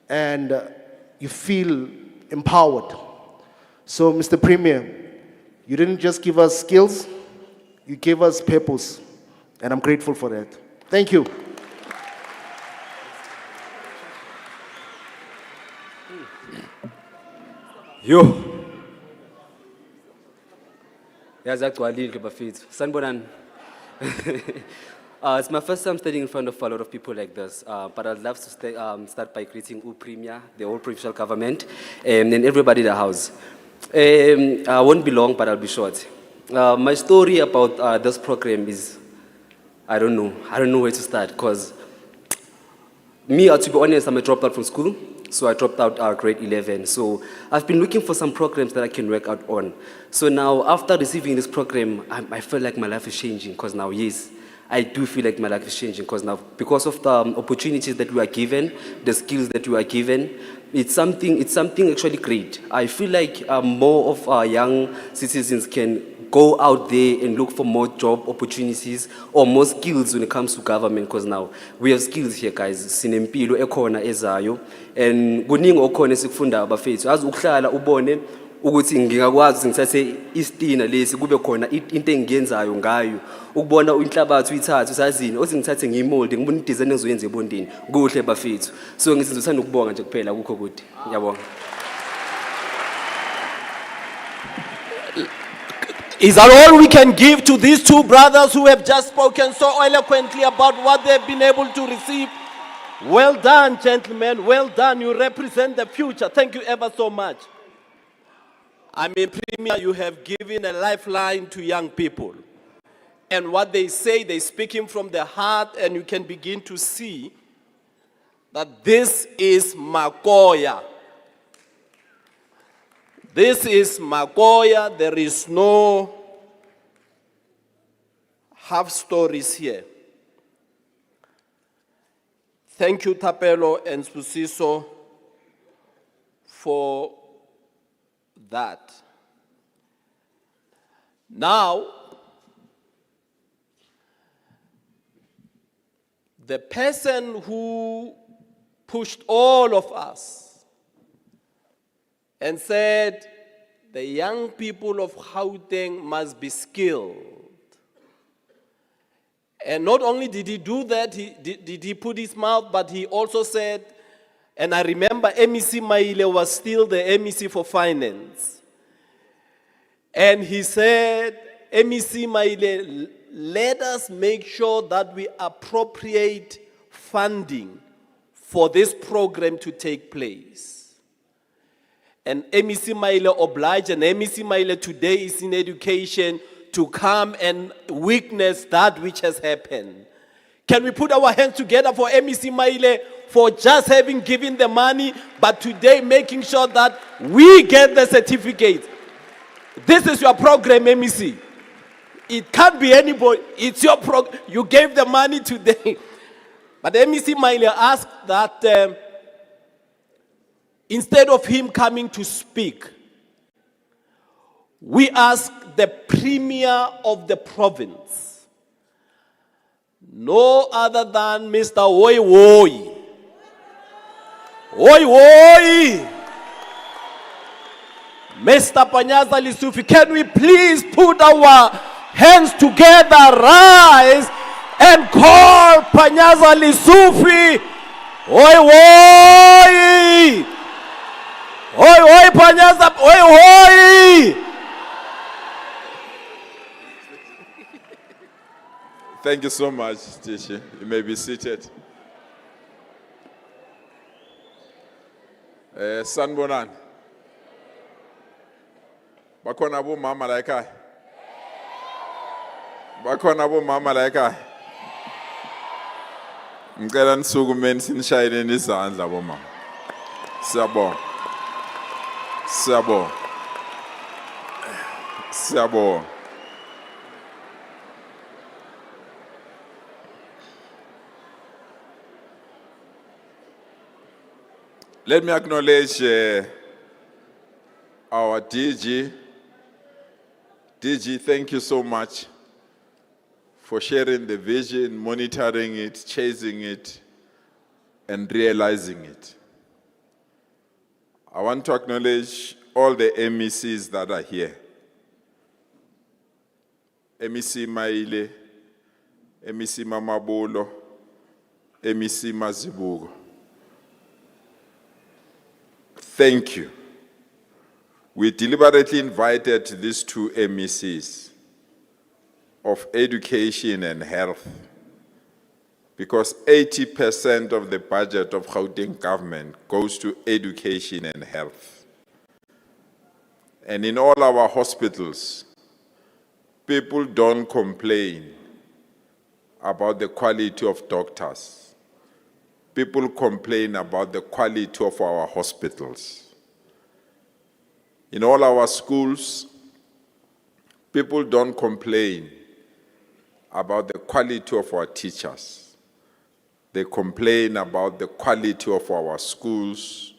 S21: and you feel empowered. So, Mr. Premier, you didn't just give us skills, you gave us purpose, and I'm grateful for that. Thank you.
S2: Yo. Yazagcwalile bafethu. Sanibonani. It's my first time standing in front of a lot of people like this, but I'd love to start by greeting Premier, the whole provincial government, and everybody in the house. I won't be long, but I'll be short. My story about this program is, I don't know where to start, because me, to be honest, I'm a dropout from school, so I dropped out grade 11. So I've been looking for some programs that I can work out on. So now, after receiving this program, I feel like my life is changing, because now, yes, I do feel like my life is changing, because now, because of the opportunities that we are given, the skills that we are given, it's something actually great. I feel like more of our young citizens can go out there and look for more job opportunities or more skills when it comes to government, because now we have skills here, guys. Sinempilo ekhona ezayo, and kuningi okhona esikufunda abafethu. Azi ukuhlala ubone ukuthi ngingakwazi ngithathe istina lesi kube khona into engiyenzayo ngayo, ukubona inhlabathi uyithathe usazini othi ngithathe ngiyimolde ngibona idesign engizoyenza ebondeni kuhle bafethu. So ngizothanda ukubonga nje kuphela akukho kude. Ngiyabonga.
S1: Is that all we can give to these two brothers who have just spoken so eloquently about what they've been able to receive? Well done, gentlemen. Well done. You represent the future. Thank you ever so much. I mean, Premier, you have given a lifeline to young people. And what they say, they're speaking from the heart, and you can begin to see that this is Makoya. This is Makoya. There is no half stories here. Thank you, Tapelo and Spusiso, for that. Now, the person who pushed all of us and said the young people of Gauteng must be skilled. And not only did he do that, did he put his mouth, but he also said, and I remember MEC Maile was still the MEC for finance. And he said, MEC Maile, let us make sure that we appropriate funding for this program to take place. And MEC Maile obliged, and MEC Maile today is in education to come and witness that which has happened. Can we put our hands together for MEC Maile for just having given the money, but today making sure that we get the certificate? This is your program, MEC. It can't be anybody. It's your program. You gave the money today. But MEC Maile asked that instead of him coming to speak, we ask the Premier of the province, no other than Mr. Oi Woi. Oi Woi! Mr. Panyaza Lesufi, can we please put our hands together, rise, and call Panyaza Lesufi? Oi Woi! Oi Woi Panyaza, Oi Woi!
S3: Thank you so much, Tishi. You may be seated. Sanbonan. Bakhona bo mama la ekhaya. Bakhona bo mama la ekhaya. Ngicela nisukumeni sinishayeleni izandla bo mama. Siyabonga. Siyabonga. Siyabonga. Let me acknowledge our DG. DG, thank you so much for sharing the vision, monitoring it, chasing it, and realizing it. I want to acknowledge all the MECs that are here. MEC Maile, MEC Mamabolo, MEC Mazibugo. Thank you. We deliberately invited these two MECs of education and health because 80% of the budget of Gauteng government goes to education and health. And in all our hospitals, people don't complain about the quality of doctors. People complain about the quality of our hospitals. In all our schools, people don't complain about the quality of our teachers. They complain about the quality of our schools,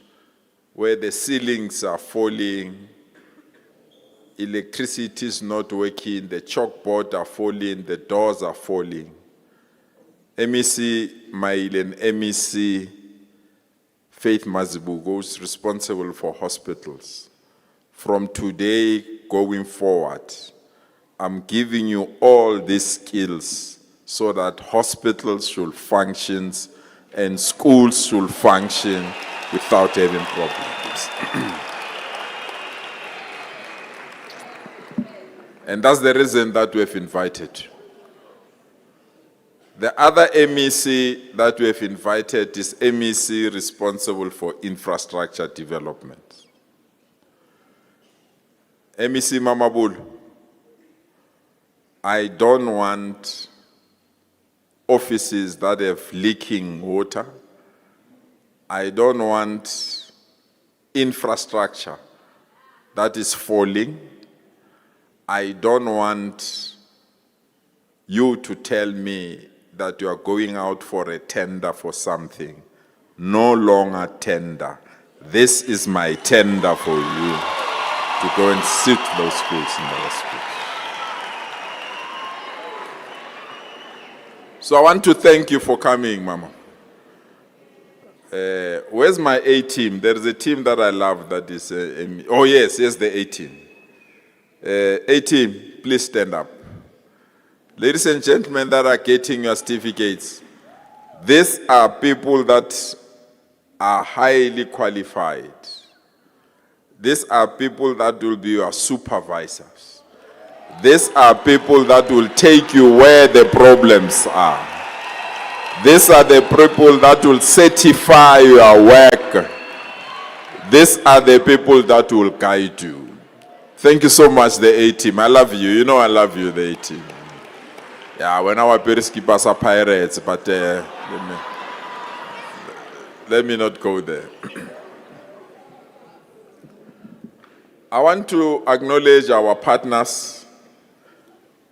S3: where the ceilings are falling, electricity is not working, the chalkboard are falling, the doors are falling. MEC Maile and MEC Faith Mazibugo is responsible for hospitals. From today going forward, I'm giving you all these skills so that hospitals should function and schools should function without having problems. And that's the reason that we have invited you. The other MEC that we have invited is MEC responsible for infrastructure development. MEC Mamabulu, I don't want offices that have leaking water. I don't want infrastructure that is falling. I don't want you to tell me that you are going out for a tender for something. No longer tender. This is my tender for you to go and sit those schools in the schools. So I want to thank you for coming, Mama. Where's my A team? There is a team that I love that is, oh yes, the A team. A team, please stand up. Ladies and gentlemen that are getting your certificates, these are people that are highly qualified. These are people that will be your supervisors. These are people that will take you where the problems are. These are the people that will certify your work. These are the people that will guide you. Thank you so much, the A team. I love you. You know I love you, the A team. Yeah, when our parents keep us are pirates, but let me not go there. I want to acknowledge our partners,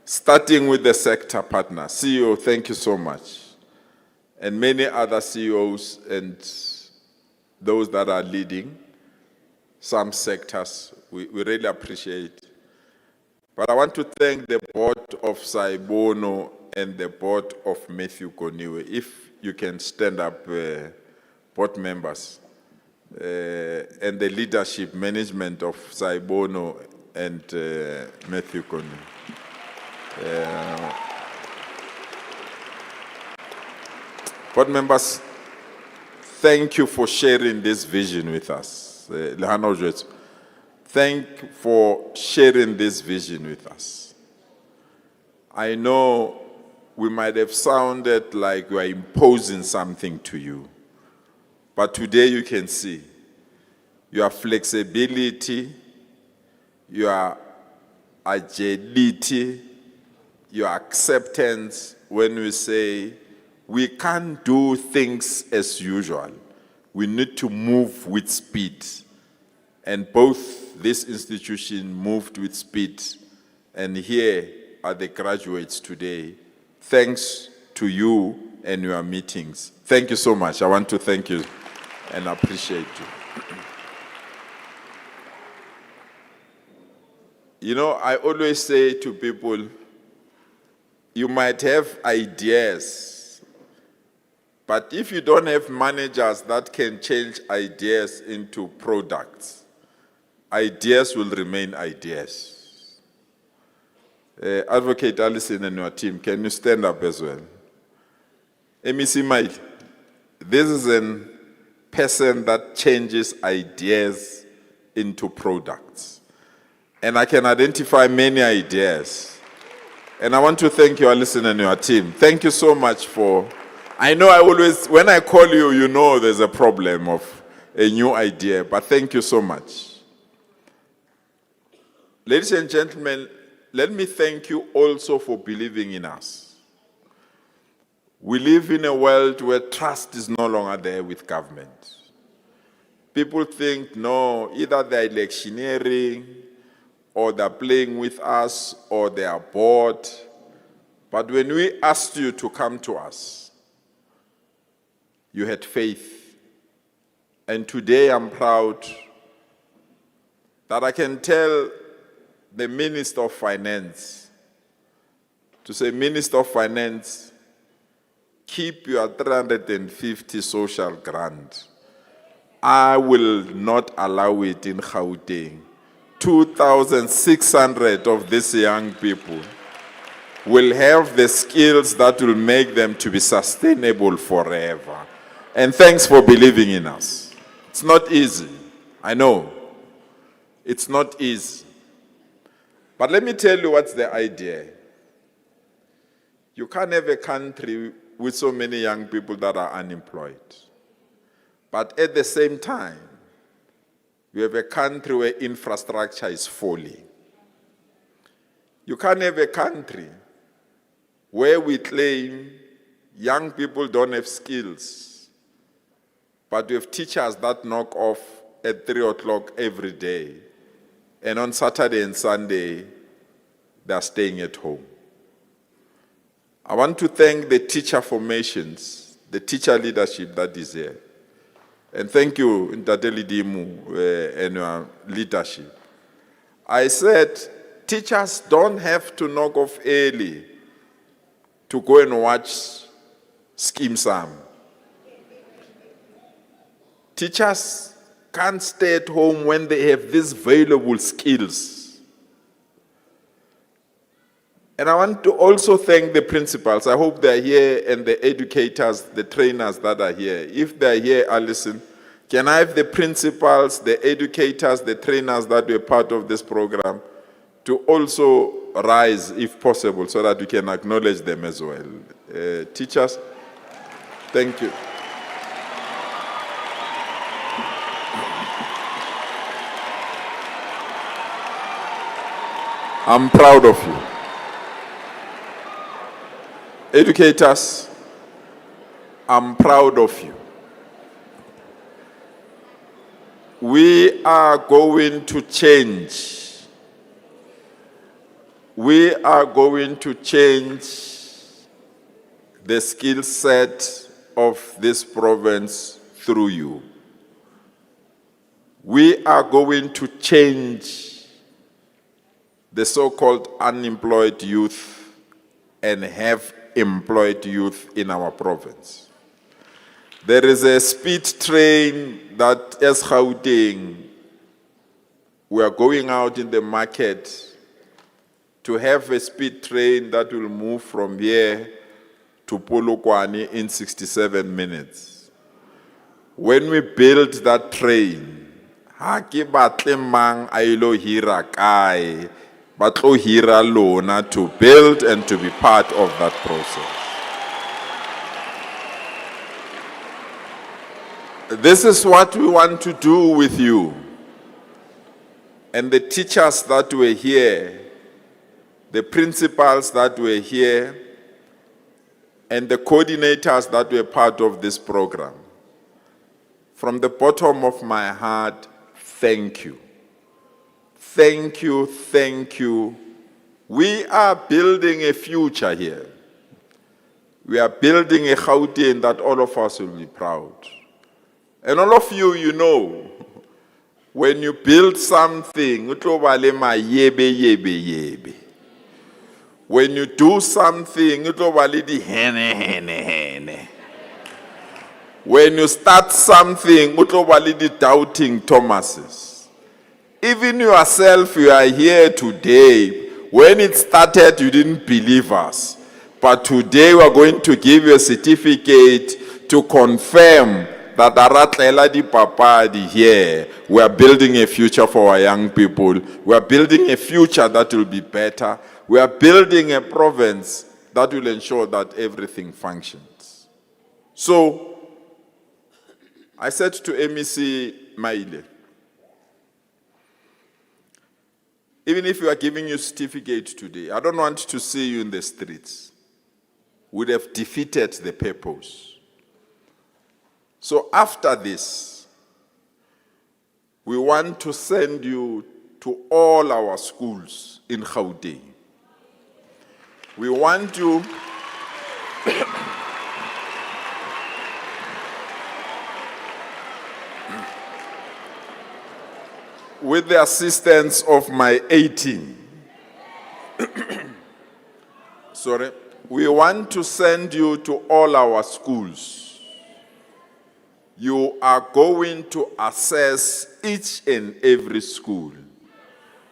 S3: starting with the sector partners. CEO, thank you so much. And many other CEOs and those that are leading some sectors, we really appreciate. But I want to thank the board of Saibono and the board of Matthew Koniwe. If you can stand up, board members, and the leadership management of Saibono and Matthew Koniwe. Board members, thank you for sharing this vision with us. Lehana Ojwetsu, thank you for sharing this vision with us. I know we might have sounded like we are imposing something to you, but today you can see your flexibility, your agility, your acceptance when we say we can't do things as usual. We need to move with speed. And both this institution moved with speed. And here are the graduates today. Thanks to you and your meetings. Thank you so much. I want to thank you and appreciate you. You know, I always say to people, you might have ideas, but if you don't have managers that can change ideas into products, ideas will remain ideas. Advocate Alison and your team, can you stand up as well? MEC Mike, this is a person that changes ideas into products. And I can identify many ideas. And I want to thank you, Alison, and your team. Thank you so much for, I know I always, when I call you, you know there's a problem of a new idea, but thank you so much. Ladies and gentlemen, let me thank you also for believing in us. We live in a world where trust is no longer there with government. People think, no, either they're electioneering, or they're playing with us, or they are bored. But when we asked you to come to us, you had faith. And today I'm proud that I can tell the Minister of Finance to say, Minister of Finance, keep your 350 social grant. I will not allow it in Gauteng. 2,600 of these young people will have the skills that will make them to be sustainable forever. And thanks for believing in us. It's not easy. I know. It's not easy. But let me tell you what's the idea. You can't have a country with so many young people that are unemployed. But at the same time, we have a country where infrastructure is falling. You can't have a country where we claim young people don't have skills, but we have teachers that knock off at 3 o'clock every day, and on Saturday and Sunday, they are staying at home. I want to thank the teacher formations, the teacher leadership that is here. And thank you, Ntateli Dimu, and your leadership. I said, teachers don't have to knock off early to go and watch Scheme Sam. Teachers can't stay at home when they have these valuable skills. And I want to also thank the principals. I hope they're here, and the educators, the trainers that are here. If they're here, Alison, can I have the principals, the educators, the trainers that were part of this program to also rise, if possible, so that we can acknowledge them as well. Teachers, thank you. I'm proud of you. Educators, I'm proud of you. We are going to change. We are going to change the skill set of this province through you. We are going to change the so-called unemployed youth and have employed youth in our province. There is a speed train that as Gauteng, we are going out in the market to have a speed train that will move from here to Polokwane in 67 minutes. When we build that train, ha ke batle mang a ilo hira kae, batlo hira lona to build and to be part of that process. This is what we want to do with you. And the teachers that were here, the principals that were here, and the coordinators that were part of this program. From the bottom of my heart, thank you. Thank you, thank you. We are building a future here. We are building a Gauteng that all of us will be proud. And all of you, you know, when you build something, utlo ba le mayebe yebe yebe. When you do something, utlo ba le di hene hene hene. When you start something, utlo ba le di doubting Thomases. Even yourself, you are here today. When it started, you didn't believe us. But today we are going to give you a certificate to confirm that Aratlela di Papadi here, we are building a future for our young people. We are building a future that will be better. We are building a province that will ensure that everything functions. So, I said to MEC Maile, even if we are giving you certificate today, I don't want to see you in the streets. Would have defeated the purpose. So after this, we want to send you to all our schools in Gauteng. We want you with the assistance of my 18. Sorry. We want to send you to all our schools. You are going to assess each and every school.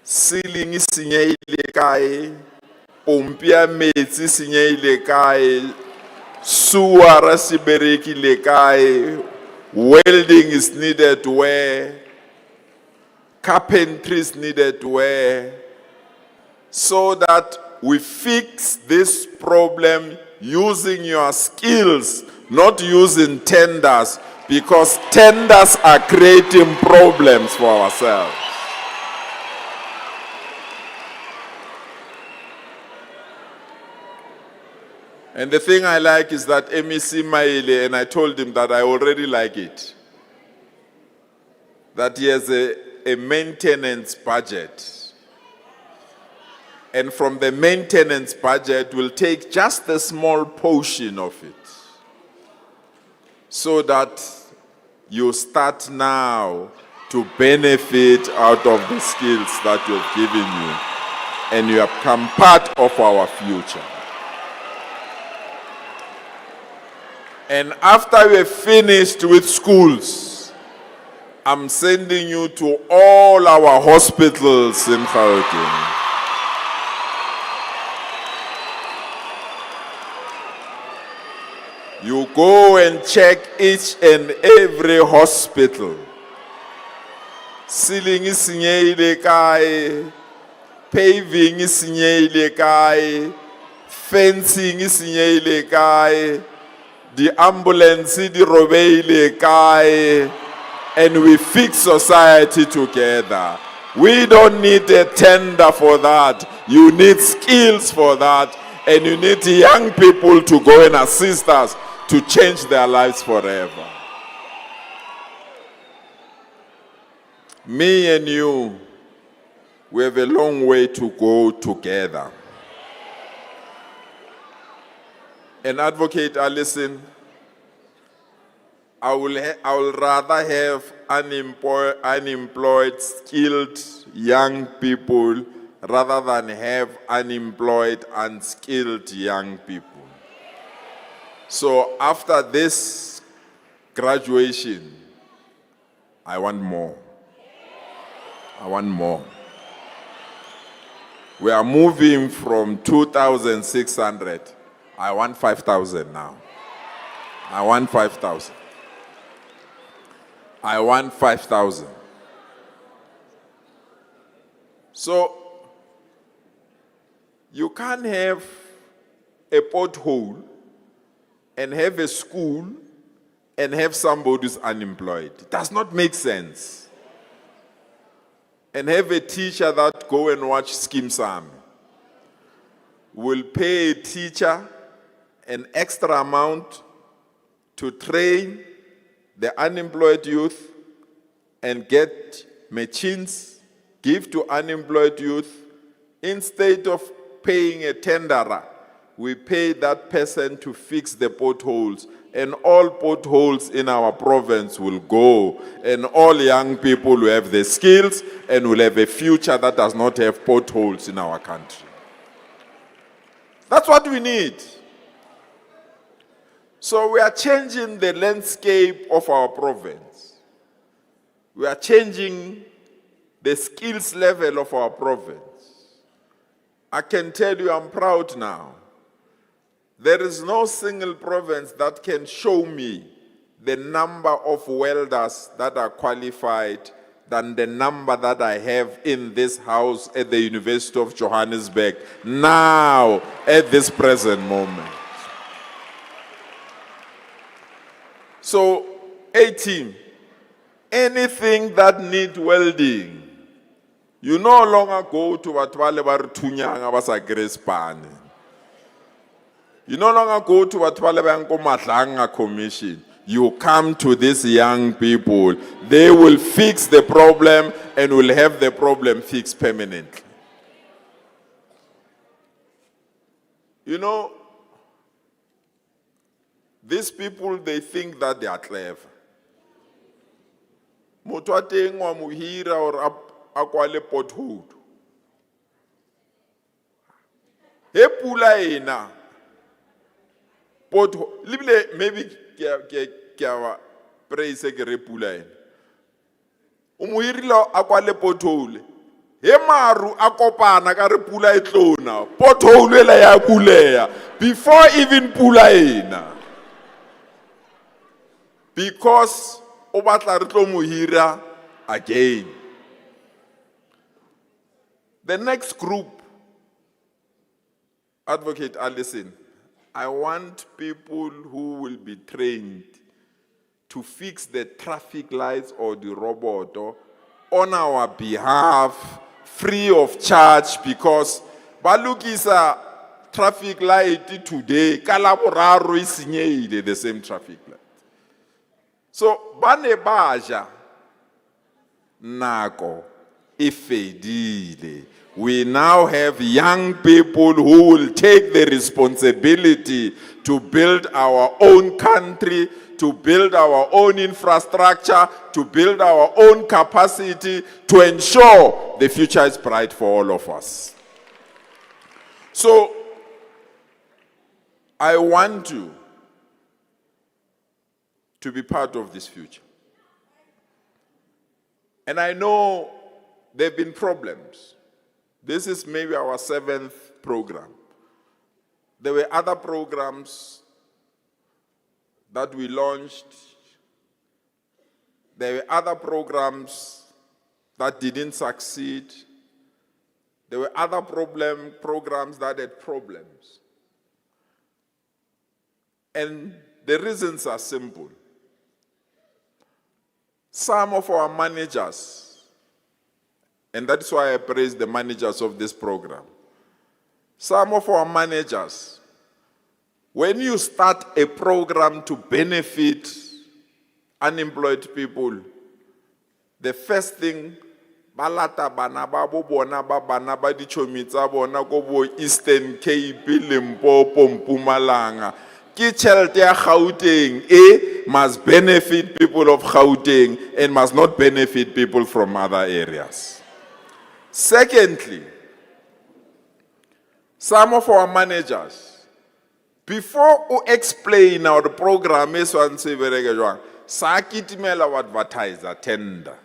S3: Ceiling is sinyeile kae, pompia metsi sinyeile kae, sewer siberekile kae, welding is needed where, carpentry is needed where, so that we fix this problem using your skills, not using tenders, because tenders are creating problems for ourselves. And the thing I like is that MEC Maile, and I told him that I already like it, that he has a maintenance budget. And from the maintenance budget, we'll take just a small portion of it, so that you start now to benefit out of the skills that we've given you, and you have become part of our future. And after we're finished with schools, I'm sending you to all our hospitals in Gauteng. You go and check each and every hospital. Ceiling is sinyeile kae, paving is sinyeile kae, fencing is sinyeile kae, the ambulance di robeile kae, and we fix society together. We don't need a tender for that. You need skills for that, and you need young people to go and assist us to change their lives forever. Me and you, we have a long way to go together. And Advocate Allison, I will rather have unemployed, skilled young people rather than have unemployed, unskilled young people. So after this graduation, I want more. I want more. We are moving from 2,600. I want 5,000 now. I want 5,000. I want 5,000. So, you can't have a pothole and have a school and have somebody who's unemployed. It does not make sense. And have a teacher that go and watch Scheme Sam. Will pay a teacher an extra amount to train the unemployed youth and get machines, give to unemployed youth. Instead of paying a tenderer, we pay that person to fix the potholes, and all potholes in our province will go, and all young people will have the skills and will have a future that does not have potholes in our country. That's what we need. So we are changing the landscape of our province. We are changing the skills level of our province. I can tell you I'm proud now. There is no single province that can show me the number of welders that are qualified than the number that I have in this house at the University of Johannesburg now, at this present moment. So, 18, anything that needs welding, you no longer go to Watwale Barutunyanga Basagrespan. You no longer go to Watwale Banko Matlanga Commission. You come to these young people. They will fix the problem and will have the problem fixed permanently. You know, these people, they think that they are clever. Motwateng wa muhira or akwale pothole. He pula ena. Pothole. Libile maybe kia praise ke re pula ena. Umuhirilo akwale pothole. He maru akopana ka re pula e tlona. Pothole ela ya kulea before even pula ena. Because obatla re tlo mohira again. The next group, Advocate Allison, I want people who will be trained to fix the traffic lights or the robot on our behalf, free of charge, because balukisa traffic light today, kalaboraro isinyele the same traffic light. So, bane baja, nako, ifedile. We now have young people who will take the responsibility to build our own country, to build our own infrastructure, to build our own capacity, to ensure the future is bright for all of us. So, I want you to be part of this future. And I know there have been problems. This is maybe our 7th program. There were other programs that we launched. There were other programs that didn't succeed. There were other programs that had problems. And the reasons are simple. Some of our managers, and that's why I praise the managers of this program. Some of our managers, when you start a program to benefit unemployed people, the first thing, balata bana ba bo bona ba bana ba dichomi tsa bona ko bo Eastern Cape, Limpopo, Mpumalanga. Ki tšhelete ya Gauteng must benefit people of Gauteng and must not benefit people from other areas. Secondly, Some of our managers, before we explain our program, Sakitimela advertiser tender.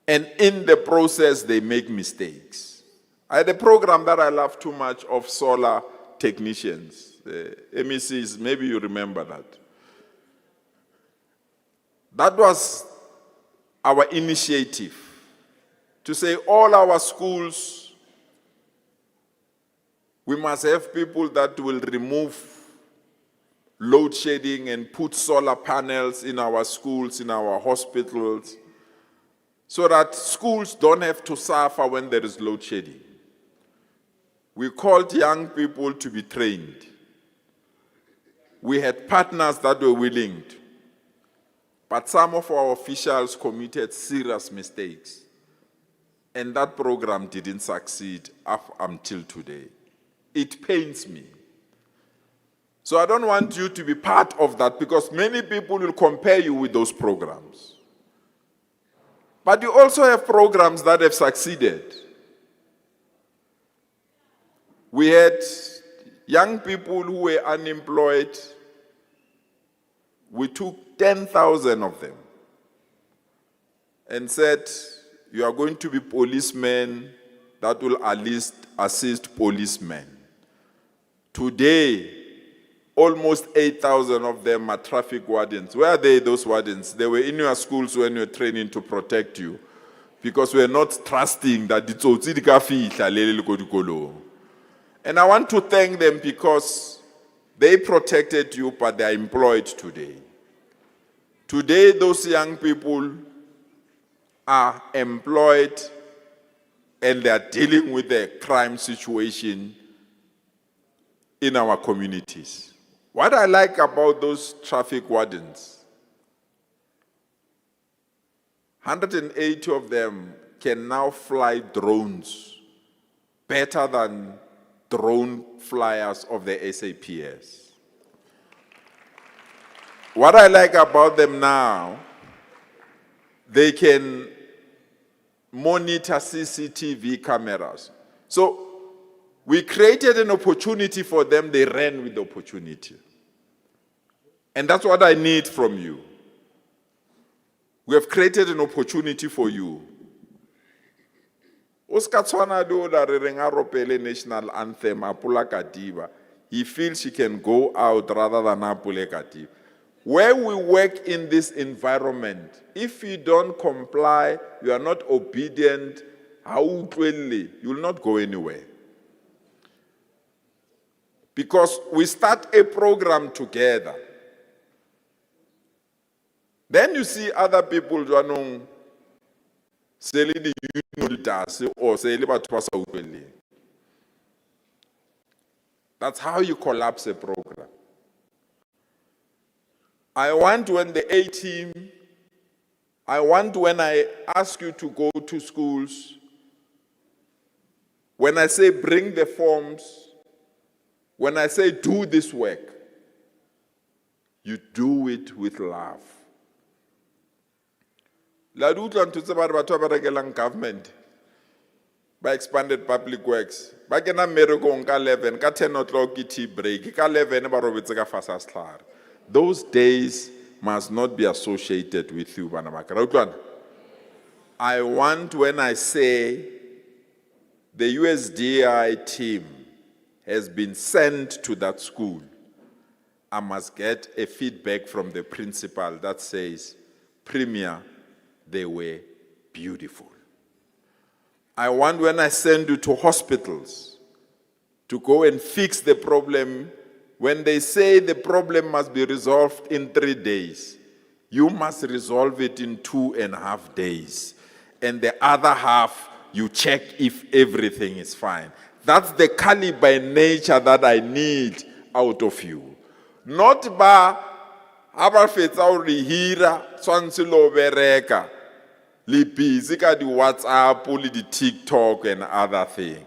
S3: And in the process, they make mistakes. I had a program that I love too much of solar technicians, MECs, maybe you remember that. That was our initiative to say all our schools, we must have people that will remove load shedding and put solar panels in our schools, in our hospitals, so that schools don't have to suffer when there is load shedding. We called young people to be trained. We had partners that were willing to. But some of our officials committed serious mistakes. And that program didn't succeed up until today. It pains me. So I don't want you to be part of that because many people will compare you with those programs. But you also have programs that have succeeded. We had young people who were unemployed. We took 10,000 of them and said, you are going to be policemen that will at least assist policemen. Today, almost 8,000 of them are traffic wardens. Where are they, those wardens? They were in your schools when you were training to protect you because we are not trusting that it's And I want to thank them because they protected you, but they are employed today. Today, those young people are employed and they are dealing with the crime situation in our communities. What I like about those traffic wardens, 180 of them can now fly drones better than drone flyers of the SAPS. What I like about them now, they can monitor CCTV cameras. So we created an opportunity for them, they ran with the opportunity. And that's what I need from you. We have created an opportunity for you. National anthem, Apula Kadiba. He feels she can go out rather than Apule Kadiba. Where we work in this environment, if you don't comply, you are not obedient, you will not go anywhere. Because we start a program together. Then you see other people who are that's how you collapse a program. I want when the A team, I want when I ask you to go to schools, when I say bring the forms, when I say do this work, you do it with love. La dutla ntutse ba re batho ba berekelang government ba expanded public works ba kena mmerekong ka 11 ka 10 o'clock ke tea break ka 11 ba robetse ka fasa setlhare. Those days must not be associated with you bana ba ka. I want when I say the USDI team has been sent to that school, I must get a feedback from the principal that says, Premier, they were beautiful. I want when I send you to hospitals to go and fix the problem, when they say the problem must be resolved in 3 days, you must resolve it in 2.5 days. And the other half, you check if everything is fine. That's the caliber and nature that I need out of you. Not by abafetsa o re hira swantse lo bereka le busy ka di WhatsApp le di TikTok and other things.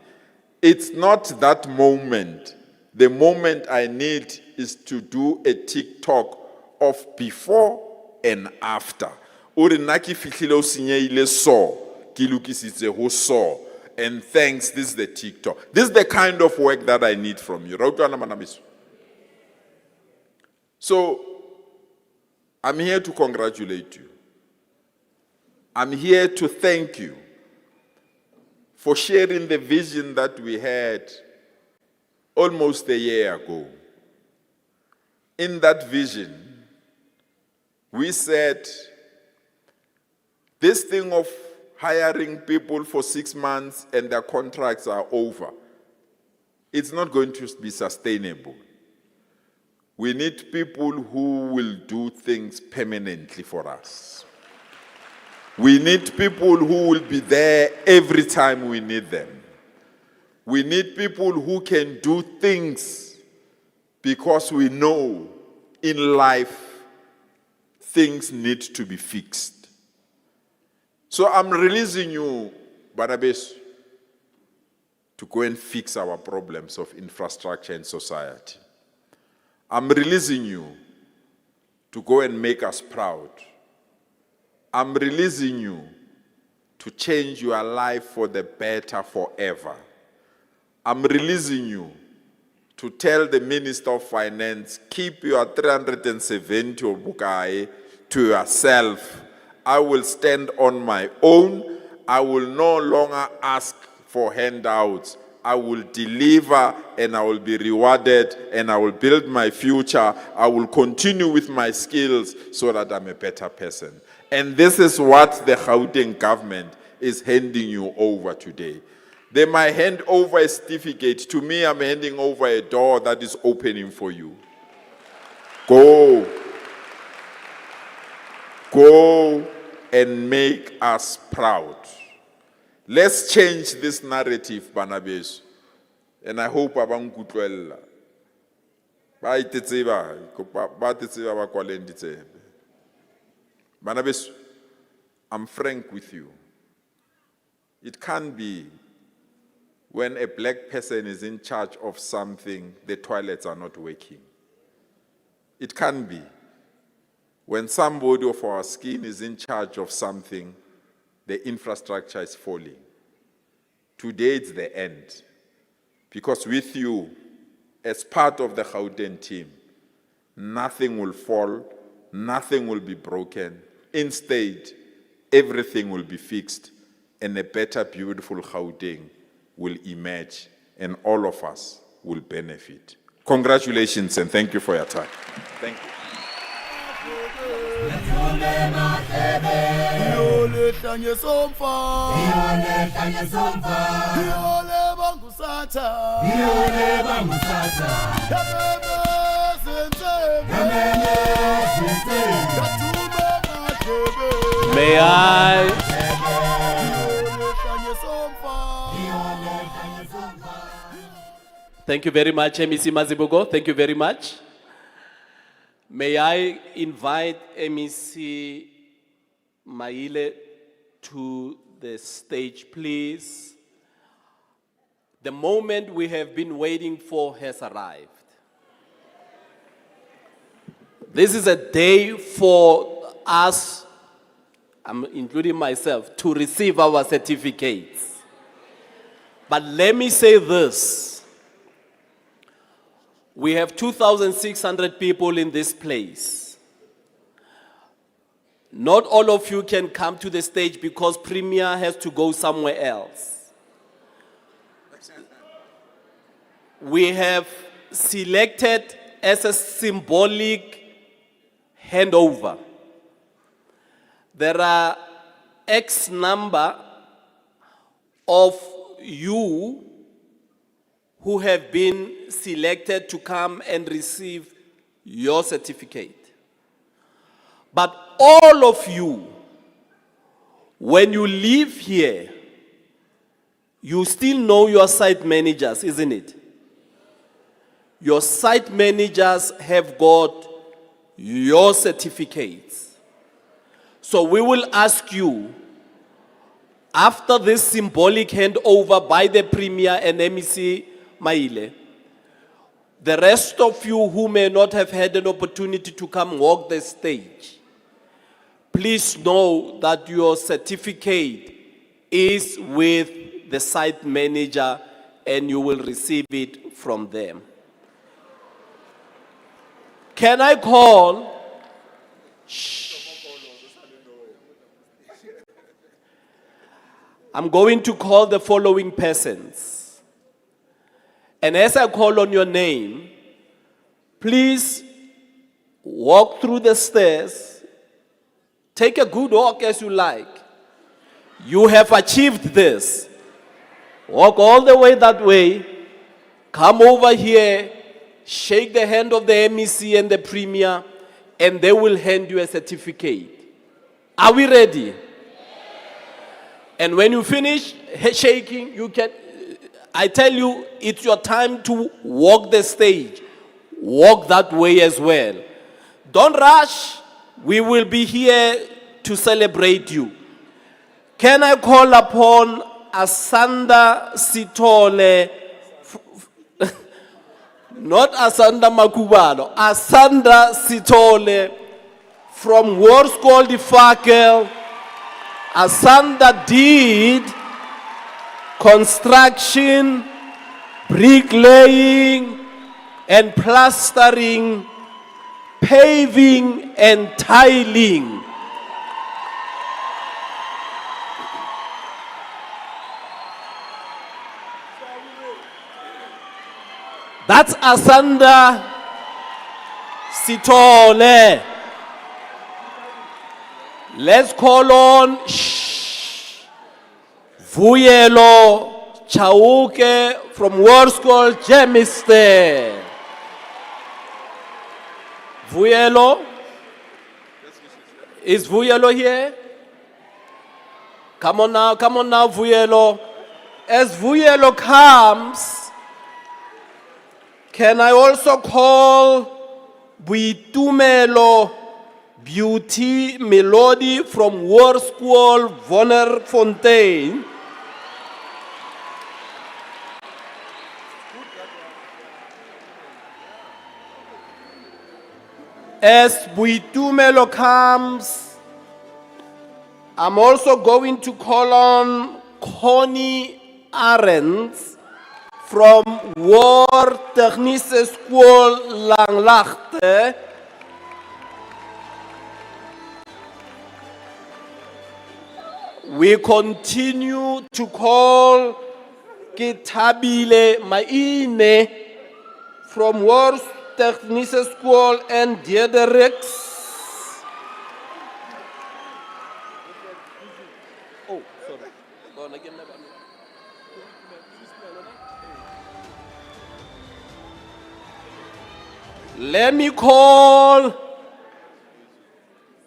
S3: It's not that moment. The moment I need is to do a TikTok of before and after. O re nna ke fihlile o senyeile so ke lokisitse ho so and thanks, this is the TikTok. This is the kind of work that I need from you. So, I'm here to congratulate you. I'm here to thank you for sharing the vision that we had almost a year ago. In that vision, we said, this thing of hiring people for 6 months and their contracts are over, it's not going to be sustainable. We need people who will do things permanently for us. We need people who will be there every time we need them. We need people who can do things because we know in life things need to be fixed. So I'm releasing you, Barnabas, to go and fix our problems of infrastructure in society. I'm releasing you to go and make us proud. I'm releasing you to change your life for the better forever. I'm releasing you to tell the Minister of Finance, keep your 370 bukai to yourself. I will stand on my own. I will no longer ask for handouts. I will deliver and I will be rewarded and I will build my future. I will continue with my skills so that I'm a better person. And this is what the Gauteng government is handing you over today. They might hand over a certificate. To me, I'm handing over a door that is opening for you. Go and make us proud. Let's change this narrative, Barnabas. And I hope Abang Kutuela. Barnabas, I'm frank with you. It can't be when a black person is in charge of something, the toilets are not working. It can't be when somebody of our skin is in charge of something, the infrastructure is falling. Today it's the end. Because with you, as part of the Gauteng team, nothing will fall, nothing will be broken. Instead, everything will be fixed, and a better, beautiful Gauteng will emerge, and all of us will benefit. Congratulations, and thank you for your time. Thank you.
S1: May I? Thank you very much, MEC Mazibugo. Thank you very much. May I invite MEC Maile to the stage, please? The moment we have been waiting for has arrived. This is a day for us, I'm including myself, to receive our certificates. But let me say this. We have 2,600 people in this place. Not all of you can come to the stage because Premier has to go somewhere else. We have selected as a symbolic handover. There are X number of you who have been selected to come and receive your certificate. But all of you, when you leave here, you still know your site managers, isn't it? Your site managers have got your certificates. So we will ask you, after this symbolic handover by the Premier and MEC Maile, the rest of you who may not have had an opportunity to come walk the stage, please know that your certificate is with the site manager and you will receive it from them. Can I call? I'm going to call the following persons. And as I call on your name, please walk through the stairs. Take a good walk as you like. You have achieved this. Walk all the way that way. Come over here. Shake the hand of the MEC and the Premier, and they will hand you a certificate. Are we ready? And when you finish shaking, you can, I tell you, it's your time to walk the stage. Walk that way as well. Don't rush. We will be here to celebrate you. Can I call upon Asanda Sitole, not Asanda Makubalo, Asanda Sitole from Worskol de Fakel. Asanda did construction, bricklaying, and plastering, paving, and tiling. That's Asanda Sitole. Let's call on Vuyelo Chauke from Worskol Jemiste. Vuyelo? Is Vuyelo here? Come on now, Vuyelo. As Vuyelo comes, can I also call Buitumelo Beauty Melody from Worskol Vonnerfontein? As Buitumelo comes, I'm also going to call on Connie Arends from War Technische School Langlaagte. We continue to call Kitabile Maine from War Technische School and Diedericks. Oh, sorry. Go on again. Let me call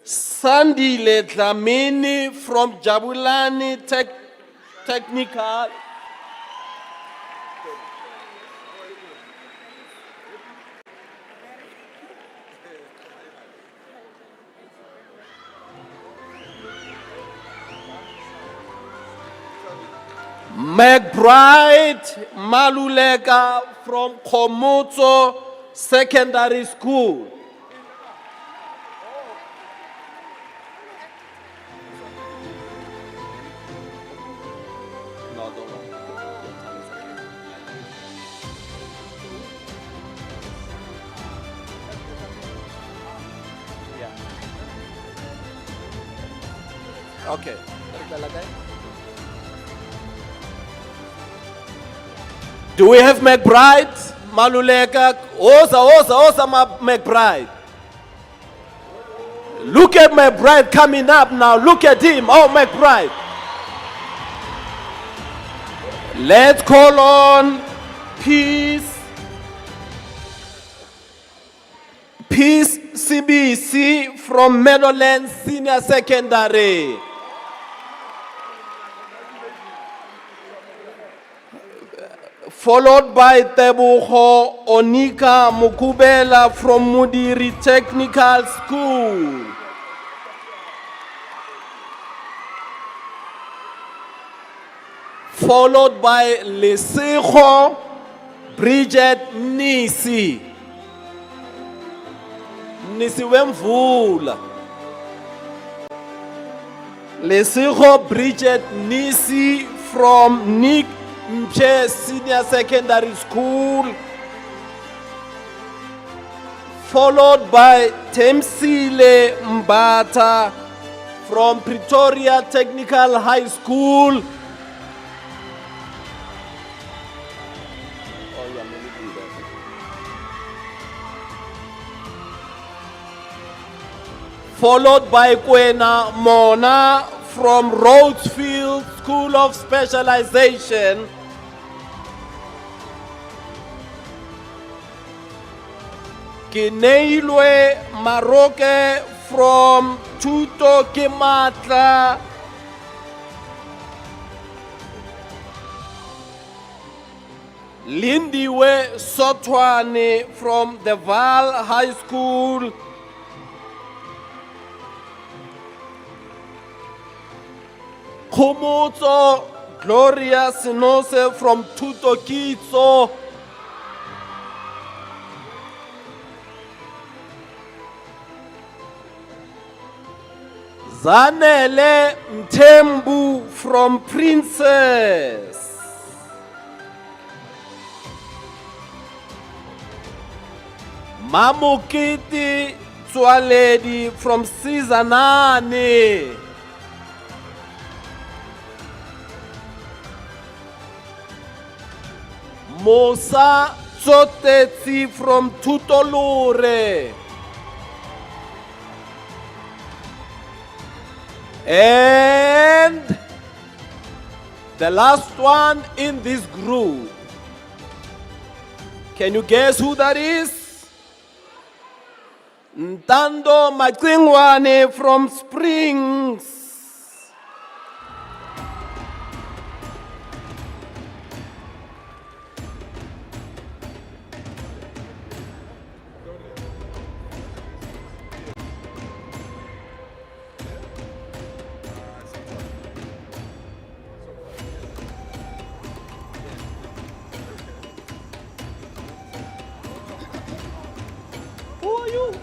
S1: Sandile Dlamini from Jabulani Technical. McBride Maluleka from Komotso Secondary School. No, don't worry. Your time is okay. Yeah. Okay. Do we have McBride? Maluleka, Osa McBride. Look at McBride coming up now. Look at him. Oh, McBride. Let's call on Peace CBC from Meadowlands Senior Secondary. Followed by Tebuho Onika Mukubela from Mudiri Technical School. Followed by Lesego Bridget Nisi. Nisi Wemvula. Lesego Bridget Nisi from Nick Mche Senior Secondary School, followed by Temsile Mbata from Pretoria Technical High School. Followed by Kwena Mona from Rhodesfield School of Specialization. Kineilwe Maroke from Tuto Kimatla. Lindiwe Sotwane from the Val High School. Kumutso Gloria Sinose from Tuto Kitso. Zanele Mtembu from Princess. Mamukiti Tswaledi from Sizanani. Mosa Tsotetsi from Tutolure. And the last one in this group. Can you guess who that is? Ntando Matsingwane from Springs. Who are you?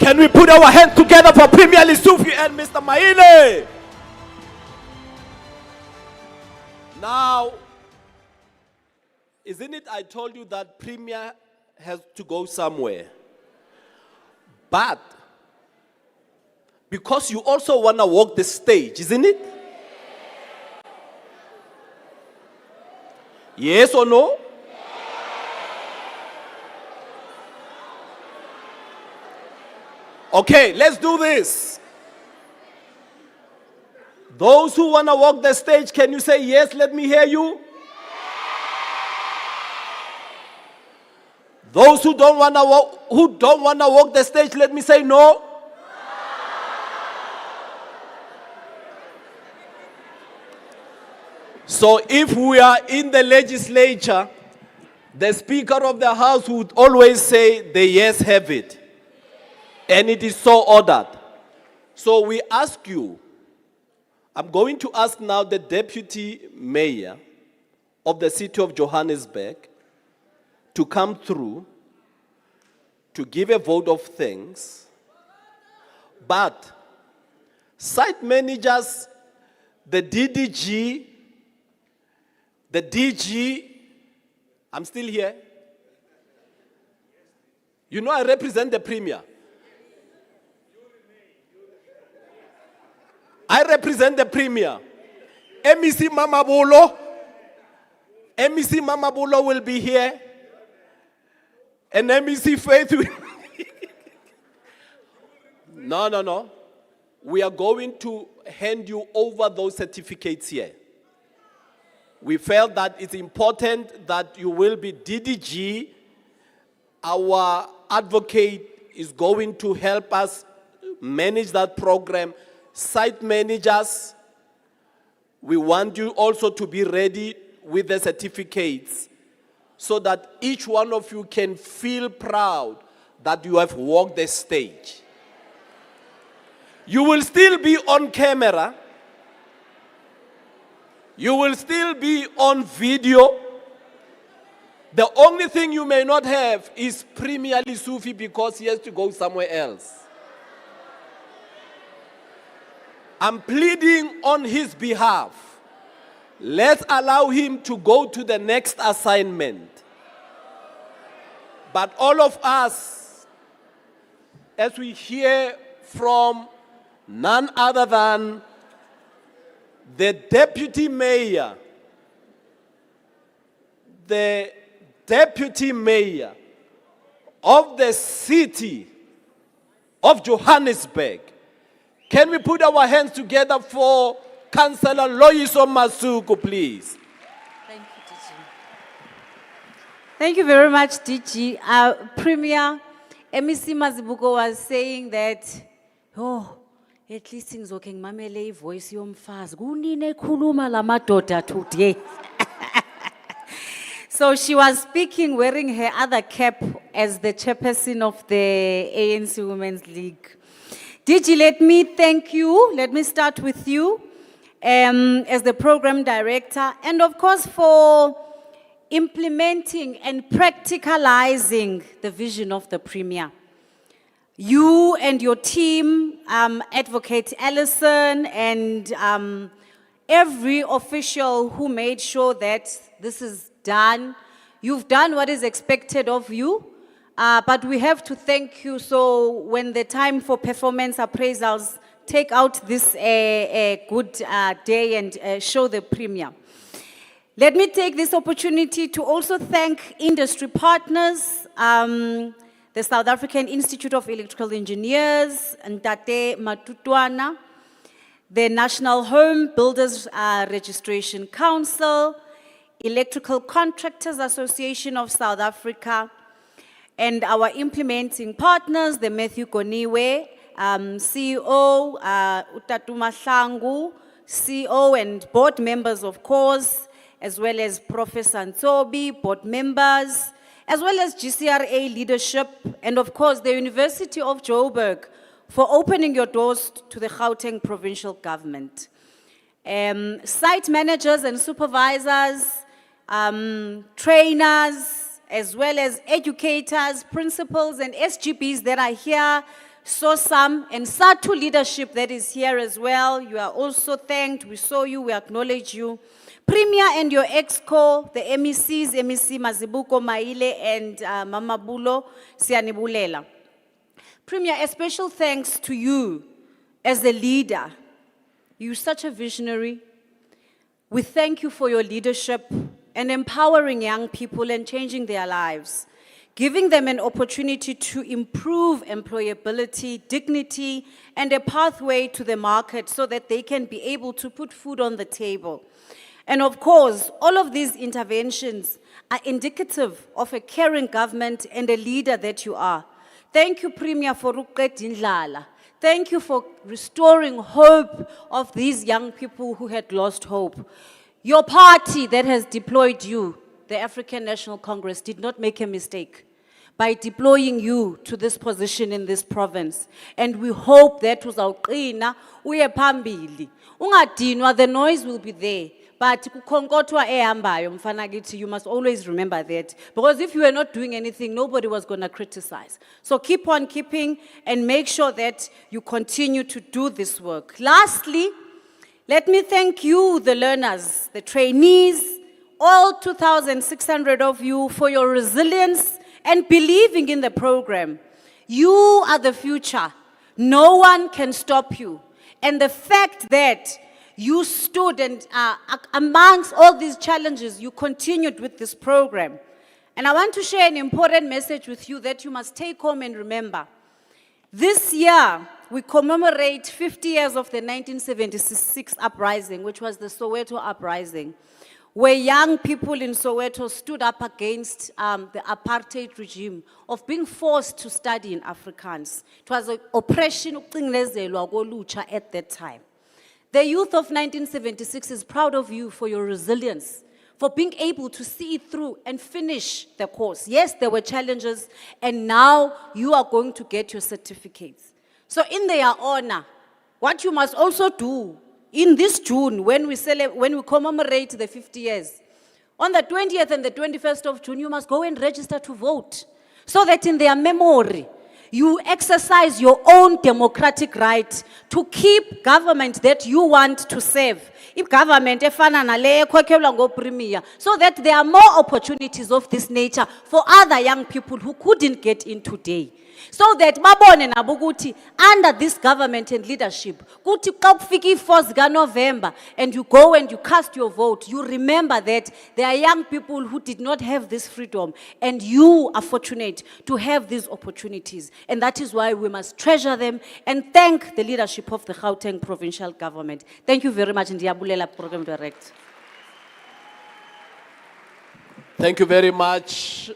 S1: Can we put our hands together for Premier Lisufi and Mr. Maile? Now, isn't it I told you that Premier has to go somewhere? But because you also want to walk the stage, isn't it? Yes or no? Okay, let's do this. Those who want to walk the stage, can you say yes? Let me hear you. Those who don't want to walk the stage, let me say no. So if we are in the legislature, the Speaker of the House would always say the yes have it. And it is so ordered. So we ask you, I'm going to ask now the Deputy Mayor of the City of Johannesburg to come through to give a vote of thanks. But site managers, the DDG, the DG, I'm still here. You know I represent the Premier. I represent the Premier. MEC Mamabulo. MEC Mamabulo will be here. And MEC Faith will... No. We are going to hand you over those certificates here. We felt that it's important that you will be DDG. Our advocate is going to help us manage that program. Site managers, we want you also to be ready with the certificates so that each one of you can feel proud that you have walked the stage. You will still be on camera. You will still be on video. The only thing you may not have is Premier Lisufi because he has to go somewhere else. I'm pleading on his behalf. Let's allow him to go to the next assignment. But all of us, as we hear from none other than the Deputy Mayor of the City of Johannesburg. Can we put our hands together for Councillor Loyiso Masuku, please?
S4: Thank you, DG. Thank you very much, DG. Premier, MEC Mazibuko was saying that, at least ngizoke ngimamele ivoice yomfazi. Kunini ekhuluma lamadoda today. So she was speaking wearing her other cap as the chairperson of the ANC Women's League. DG, let me thank you. Let me start with you as the program director, and of course for implementing and practicalizing the vision of the Premier. You and your team, Advocate Allison, and every official who made sure that this is done. You've done what is expected of you. But we have to thank you, so when the time for performance appraisals, take out this good day and show the Premier. Let me take this opportunity to also thank industry partners, the South African Institute of Electrical Engineers, Ntate Matutwana, the National Home Builders Registration Council, Electrical Contractors Association of South Africa, and our implementing partners, the Matthew Goniwe, CEO, Utatu Mahlangu, CEO and board members, of course, as well as Professor Ntobi, board members, as well as GCRA leadership, and of course the University of Joburg for opening your doors to the Gauteng Provincial Government. Site managers and supervisors, trainers, as well as educators, principals, and SGBs that are here, SOSAM, and SATU leadership that is here as well. You are also thanked. We saw you, we acknowledge you. Premier and your EXCO, the MECs, MEC Mazibuko, Maile, and Mama Bulo, Sianibulela. Premier, a special thanks to you as a leader. You're such a visionary. We thank you for your leadership and empowering young people and changing their lives, giving them an opportunity to improve employability, dignity, and a pathway to the market so that they can be able to put food on the table. And of course, all of these interventions are indicative of a caring government and a leader that you are. Thank you, Premier, for Indlala. Thank you for restoring hope of these young people who had lost hope. Your party that has deployed you, the African National Congress, did not make a mistake. by deploying you to this position in this province. And we hope that uzawuqina uye phambili. Ungadinwa, the noise will be there. But kukhonkotwa ehambayo mfana kithi, you must always remember that. Because if you were not doing anything, nobody was going to criticize. So keep on keeping and make sure that you continue to do this work. Lastly, let me thank you, the learners, the trainees, all 2,600 of you for your resilience and believing in the program. You are the future. No one can stop you. And the fact that you stood and amongst all these challenges, you continued with this program. And I want to share an important message with you that you must take home and remember. This year, we commemorate 50 years of the 1976 uprising, which was the Soweto uprising, where young people in Soweto stood up against the apartheid regime of being forced to study in Afrikaans. It was an oppression at that time. The youth of 1976 is proud of you for your resilience, for being able to see it through and finish the course. Yes, there were challenges, and now you are going to get your certificates. So in their honor, what you must also do in this June, when we commemorate the 50 years, on the 20th and the 21st of June, you must go and register to vote, so that in their memory, you exercise your own democratic right to keep government that you want to serve. If government efana nale ekhokhelwa ngopremier, so that there are more opportunities of this nature for other young people who couldn't get in today. So that babone nabo ukuthi under this government and leadership, kuthi xa kufika i-4th ka-November and you go and you cast your vote, you remember that there are young people who did not have this freedom, and you are fortunate to have these opportunities. And that is why we must treasure them and thank the leadership of the Gauteng Provincial Government. Thank you very much, Ndiyabulela, Program Director.
S1: Thank you very much,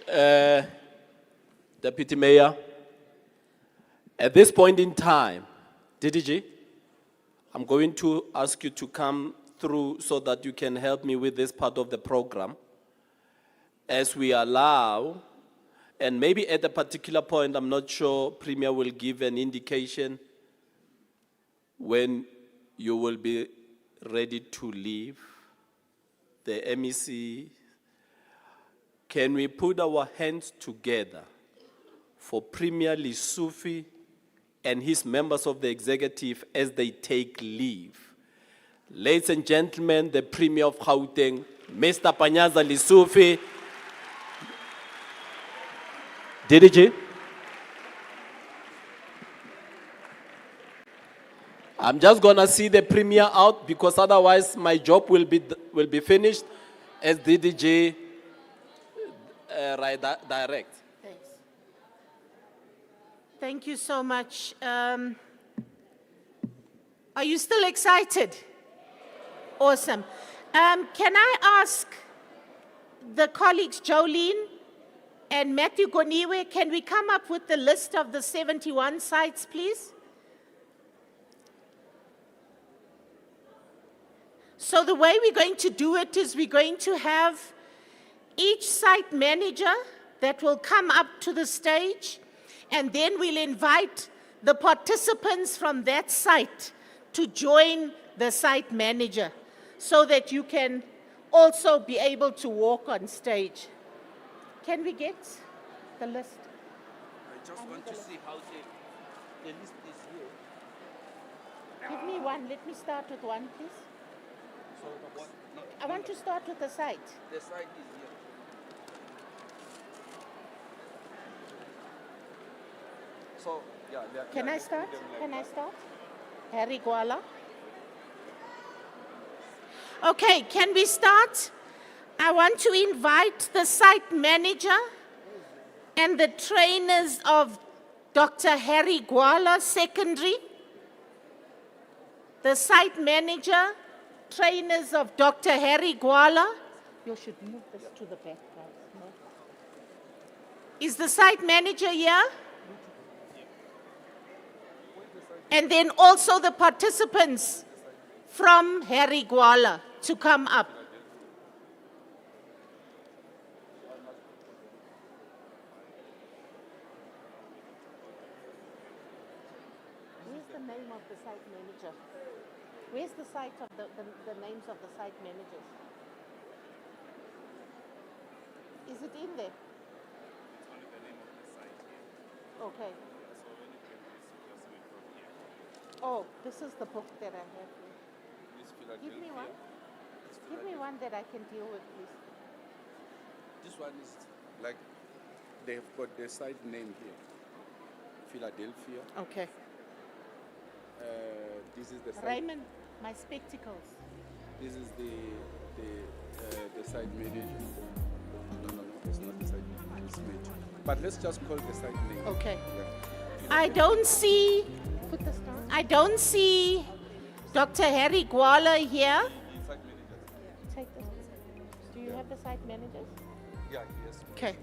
S1: Deputy Mayor. At this point in time, DDG, I'm going to ask you to come through so that you can help me with this part of the program. As we allow, and maybe at a particular point, I'm not sure, Premier will give an indication when you will be ready to leave the MEC. Can we put our hands together for Premier Lisufi and his members of the executive as they take leave? Ladies and gentlemen, the Premier of Gauteng, Mr. Panyaza Lisufi. DDG. I'm just gonna see the Premier out because otherwise my job will be finished as DDG direct.
S5: Thanks. Thank you so much. Are you still excited? Awesome. Can I ask the colleagues, Jolene and Matthew Goniwe, can we come up with the list of the 71 sites, please? So the way we're going to do it is we're going to have each site manager that will come up to the stage, and then we'll invite the participants from that site to join the site manager so that you can also be able to walk on stage. Can we get the list?
S22: I just want to see how the list is here.
S5: Give me one. Let me start with one, please.
S22: So what?
S5: I want to start with the site.
S22: The site is here. So, yeah.
S5: Can I start? Can I start? Harry Gwala. Okay, can we start? I want to invite the site manager and the trainers of Dr. Harry Gwala Secondary, the site manager, trainers of Dr. Harry Gwala. You should move this to the back, guys. No. Is the site manager here? And then also the participants from Harry Gwala to come up. Where's the site of the names of the site managers? Is it in there?
S18: It's only the name of the site here.
S5: Okay.
S18: So when you get this, you just wait from here.
S5: Oh, this is the book that I have here.
S22: This
S5: Give me one.
S22: This
S5: Give me one that I can deal with, please.
S22: This one is like, they've got the site name here. Philadelphia.
S5: Okay.
S22: This is the site.
S5: Raymond, my spectacles.
S22: This is the site manager. No, it's not the site manager. It's manager. But let's just call the site name.
S5: Okay.
S22: Yeah.
S5: I don't see. Put this down. I don't see Dr. Harry Gwala here.
S22: Site managers.
S5: Take this. Do you have the site managers?
S22: Yeah, yes.
S5: Okay.